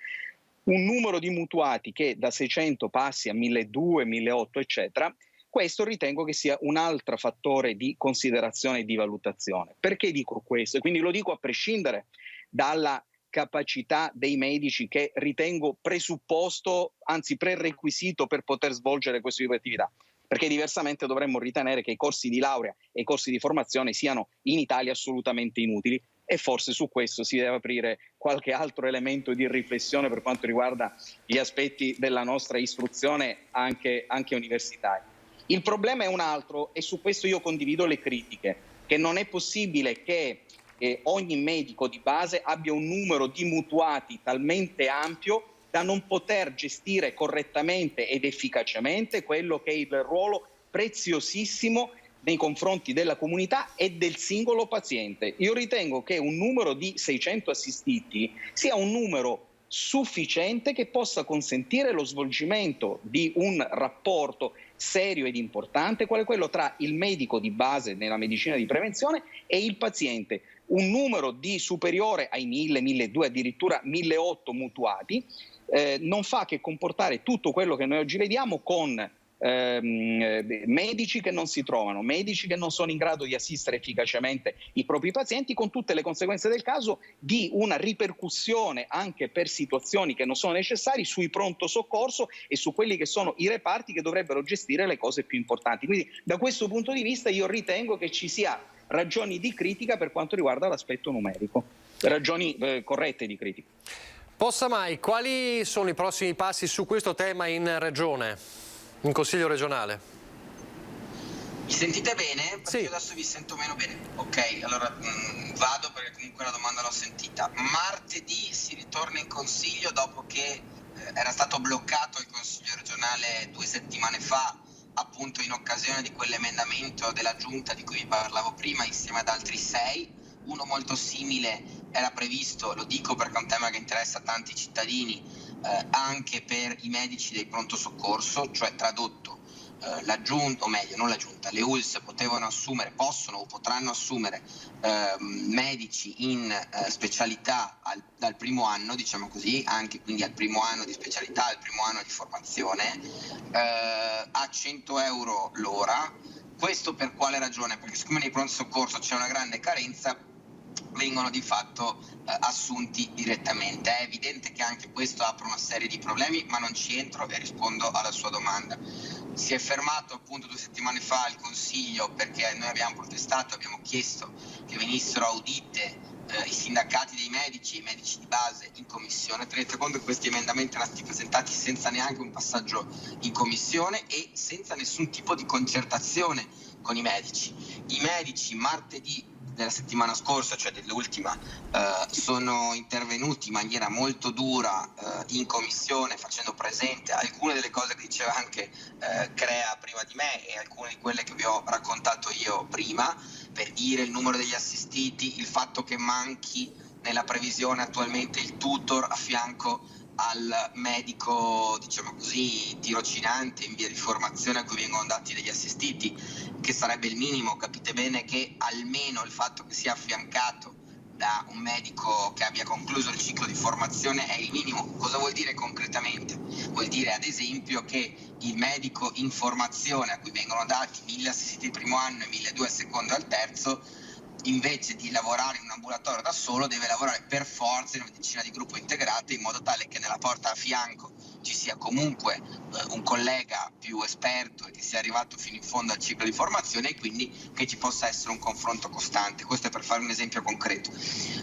un numero di mutuati che da 600 passi a 1200, 1800, eccetera, questo ritengo che sia un altro fattore di considerazione e di valutazione. Perché dico questo? E quindi lo dico a prescindere dalla capacità dei medici, che ritengo presupposto, anzi prerequisito per poter svolgere questo tipo di attività, perché diversamente dovremmo ritenere che i corsi di laurea e i corsi di formazione siano in Italia assolutamente inutili, e forse su questo si deve aprire qualche altro elemento di riflessione per quanto riguarda gli aspetti della nostra istruzione anche universitaria. Il problema è un altro, e su questo io condivido le critiche, che non è possibile che ogni medico di base abbia un numero di mutuati talmente ampio da non poter gestire correttamente ed efficacemente quello che è il ruolo preziosissimo nei confronti della comunità e del singolo paziente. Io ritengo che un numero di 600 assistiti sia un numero sufficiente che possa consentire lo svolgimento di un rapporto serio ed importante, quale quello tra il medico di base nella medicina di prevenzione e il paziente. Un numero di superiore ai 1000, 1200, addirittura 1800 mutuati non fa che comportare tutto quello che noi oggi vediamo, con medici che non si trovano, medici che non sono in grado di assistere efficacemente i propri pazienti, con tutte le conseguenze del caso di una ripercussione anche per situazioni che non sono necessarie sui pronto soccorso e su quelli che sono i reparti che dovrebbero gestire le cose più importanti. Quindi da questo punto di vista io ritengo che ci sia ragioni di critica per quanto riguarda l'aspetto numerico, ragioni corrette di critica. Possamai, quali sono i prossimi passi su questo tema in regione? In Consiglio regionale? Mi sentite bene? Perché sì. Io adesso vi sento meno bene. Ok, allora vado, perché comunque la domanda l'ho sentita. Martedì si ritorna in Consiglio dopo che era stato bloccato il Consiglio regionale 2 settimane fa, appunto in occasione di quell'emendamento della Giunta di cui vi parlavo prima, insieme ad altri 6. Uno molto simile era previsto, lo dico perché è un tema che interessa tanti cittadini, anche per i medici dei pronto soccorso, cioè tradotto la Giunta, o meglio non la Giunta, le ULSS possono o potranno assumere medici in specialità dal primo anno, diciamo così, anche quindi al primo anno di specialità, al primo anno di formazione, a 100 euro l'ora. Questo per quale ragione? Perché siccome nei pronto soccorso c'è una grande carenza, vengono di fatto assunti direttamente. È evidente che anche questo apre una serie di problemi, ma non ci entro e rispondo alla sua domanda. Si è fermato appunto 2 settimane fa il Consiglio perché noi abbiamo protestato, abbiamo chiesto che venissero audite i sindacati dei medici, i medici di base in commissione. Tenete conto che questi emendamenti erano stati presentati senza neanche un passaggio in commissione e senza nessun tipo di concertazione con i medici. I medici martedì della settimana scorsa, cioè dell'ultima, sono intervenuti in maniera molto dura in commissione, facendo presente alcune delle cose che diceva anche Crea prima di me e alcune di quelle che vi ho raccontato io prima, per dire il numero degli assistiti, il fatto che manchi nella previsione attualmente il tutor a fianco al medico, diciamo così, tirocinante in via di formazione a cui vengono dati degli assistiti, che sarebbe il minimo. Capite bene che almeno il fatto che sia affiancato da un medico che abbia concluso il ciclo di formazione è il minimo. Cosa vuol dire concretamente? Vuol dire ad esempio che il medico in formazione a cui vengono dati 1000 assistiti il primo anno e 1200 al secondo e al terzo, invece di lavorare in un ambulatorio da solo, deve lavorare per forza in una medicina di gruppo integrata, in modo tale che nella porta a fianco ci sia comunque un collega più esperto e che sia arrivato fino in fondo al ciclo di formazione, e quindi che ci possa essere un confronto costante. Questo è per fare un esempio concreto.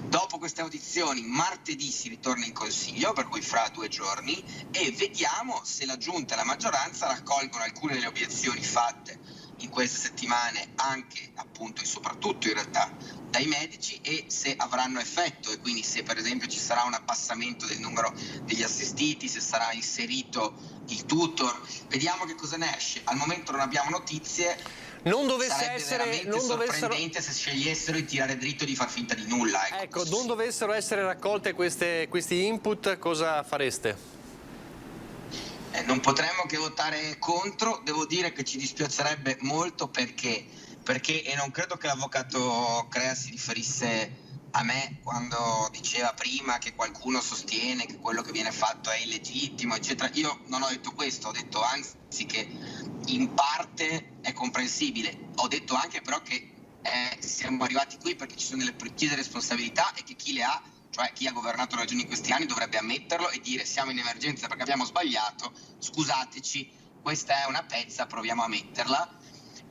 Dopo queste audizioni martedì si ritorna in Consiglio, per cui fra 2 giorni, e vediamo se la Giunta e la maggioranza raccolgono alcune delle obiezioni fatte in queste settimane, anche appunto e soprattutto in realtà dai medici, e se avranno effetto, e quindi se per esempio ci sarà un abbassamento del numero degli assistiti, se sarà inserito il tutor. Vediamo che cosa ne esce. Al momento non abbiamo notizie. Non dovesse Sarebbe essere, veramente sorprendente se scegliessero di tirare dritto e di far finta di nulla. Ecco, non dovessero essere raccolte questi input, cosa fareste? Non potremmo che votare contro. Devo dire che ci dispiacerebbe molto perché e non credo che l'avvocato Crea si riferisse a me quando diceva prima che qualcuno sostiene che quello che viene fatto è illegittimo, eccetera. Io non ho detto questo, ho detto anzi che in parte è comprensibile. Ho detto anche però che siamo arrivati qui perché ci sono delle precise responsabilità e che chi le ha, cioè chi ha governato la regione in questi anni, dovrebbe ammetterlo e dire: siamo in emergenza perché abbiamo sbagliato, scusateci, questa è una pezza, proviamo a metterla.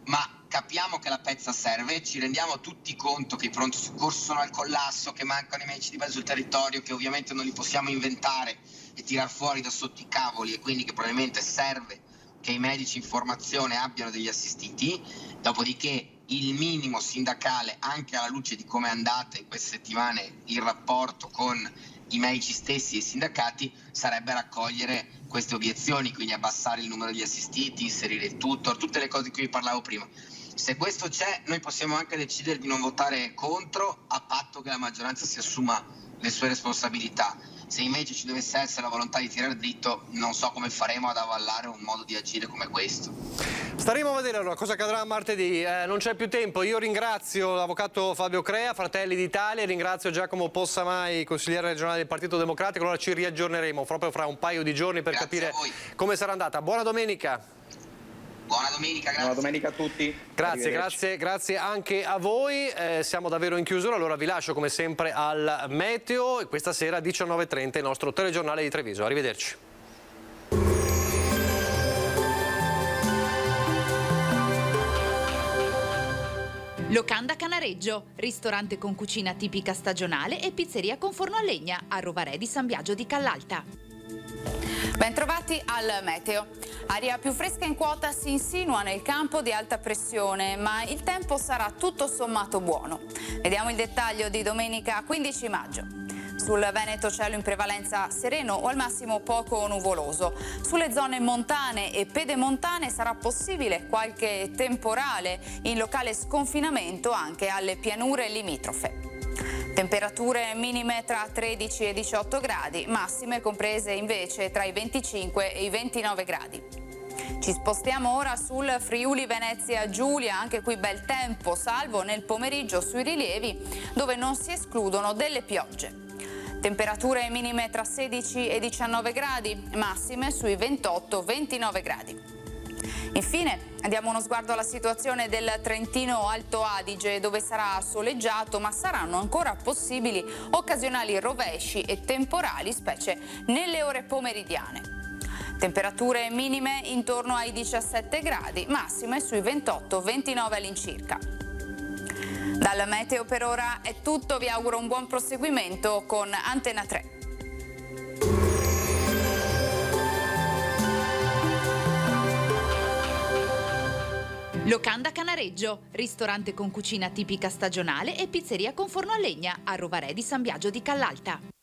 Ma capiamo che la pezza serve, ci rendiamo tutti conto che i pronto soccorso sono al collasso, che mancano i medici di base sul territorio, che ovviamente non li possiamo inventare e tirar fuori da sotto i cavoli, e quindi che probabilmente serve che i medici in formazione abbiano degli assistiti. Dopodiché il minimo sindacale, anche alla luce di come è andata in queste settimane il rapporto con i medici stessi e i sindacati, sarebbe raccogliere queste obiezioni, quindi abbassare il numero di assistiti, inserire il tutor, tutte le cose di cui vi parlavo prima. Se questo c'è, noi possiamo anche decidere di non votare contro, a patto che la maggioranza si assuma le sue responsabilità. Se invece ci dovesse essere la volontà di tirare dritto, non so come faremo ad avallare un modo di agire come questo. Staremo a vedere allora cosa accadrà martedì. Non c'è più tempo. Io ringrazio l'avvocato Fabio Crea, Fratelli d'Italia, e ringrazio Giacomo Possamai, consigliere regionale del Partito Democratico. Allora ci riaggiorneremo proprio fra un paio di giorni per capire come sarà andata. Buona domenica. Buona domenica, grazie. Buona domenica a tutti. Grazie anche a voi. Siamo davvero in chiusura, allora vi lascio come sempre al meteo. Questa sera 19:30 il nostro telegiornale di Treviso. Arrivederci. Locanda Canareggio, ristorante con cucina tipica stagionale e pizzeria con forno a legna a Rovarè di San Biagio di Callalta. Bentrovati al meteo. Aria più fresca in quota si insinua nel campo di alta pressione, ma il tempo sarà tutto sommato buono. Vediamo il dettaglio di domenica 15 maggio. Sul Veneto cielo in prevalenza sereno o al massimo poco nuvoloso. Sulle zone montane e pedemontane sarà possibile qualche temporale, in locale sconfinamento anche alle pianure limitrofe. Temperature minime tra 13 e 18 gradi, massime comprese invece tra i 25 e i 29 gradi. Ci spostiamo ora sul Friuli Venezia Giulia, anche qui bel tempo, salvo nel pomeriggio sui rilievi dove non si escludono delle piogge. Temperature minime tra 16 e 19 gradi, massime sui 28-29 gradi. Infine diamo uno sguardo alla situazione del Trentino Alto Adige, dove sarà soleggiato ma saranno ancora possibili occasionali rovesci e temporali, specie nelle ore pomeridiane. Temperature minime intorno ai 17 gradi, massime sui 28-29 all'incirca. Dal meteo per ora è tutto, vi auguro un buon proseguimento con Antena 3. Locanda Canareggio, ristorante con cucina tipica stagionale e pizzeria con forno a legna a Rovarè di San Biagio di Callalta.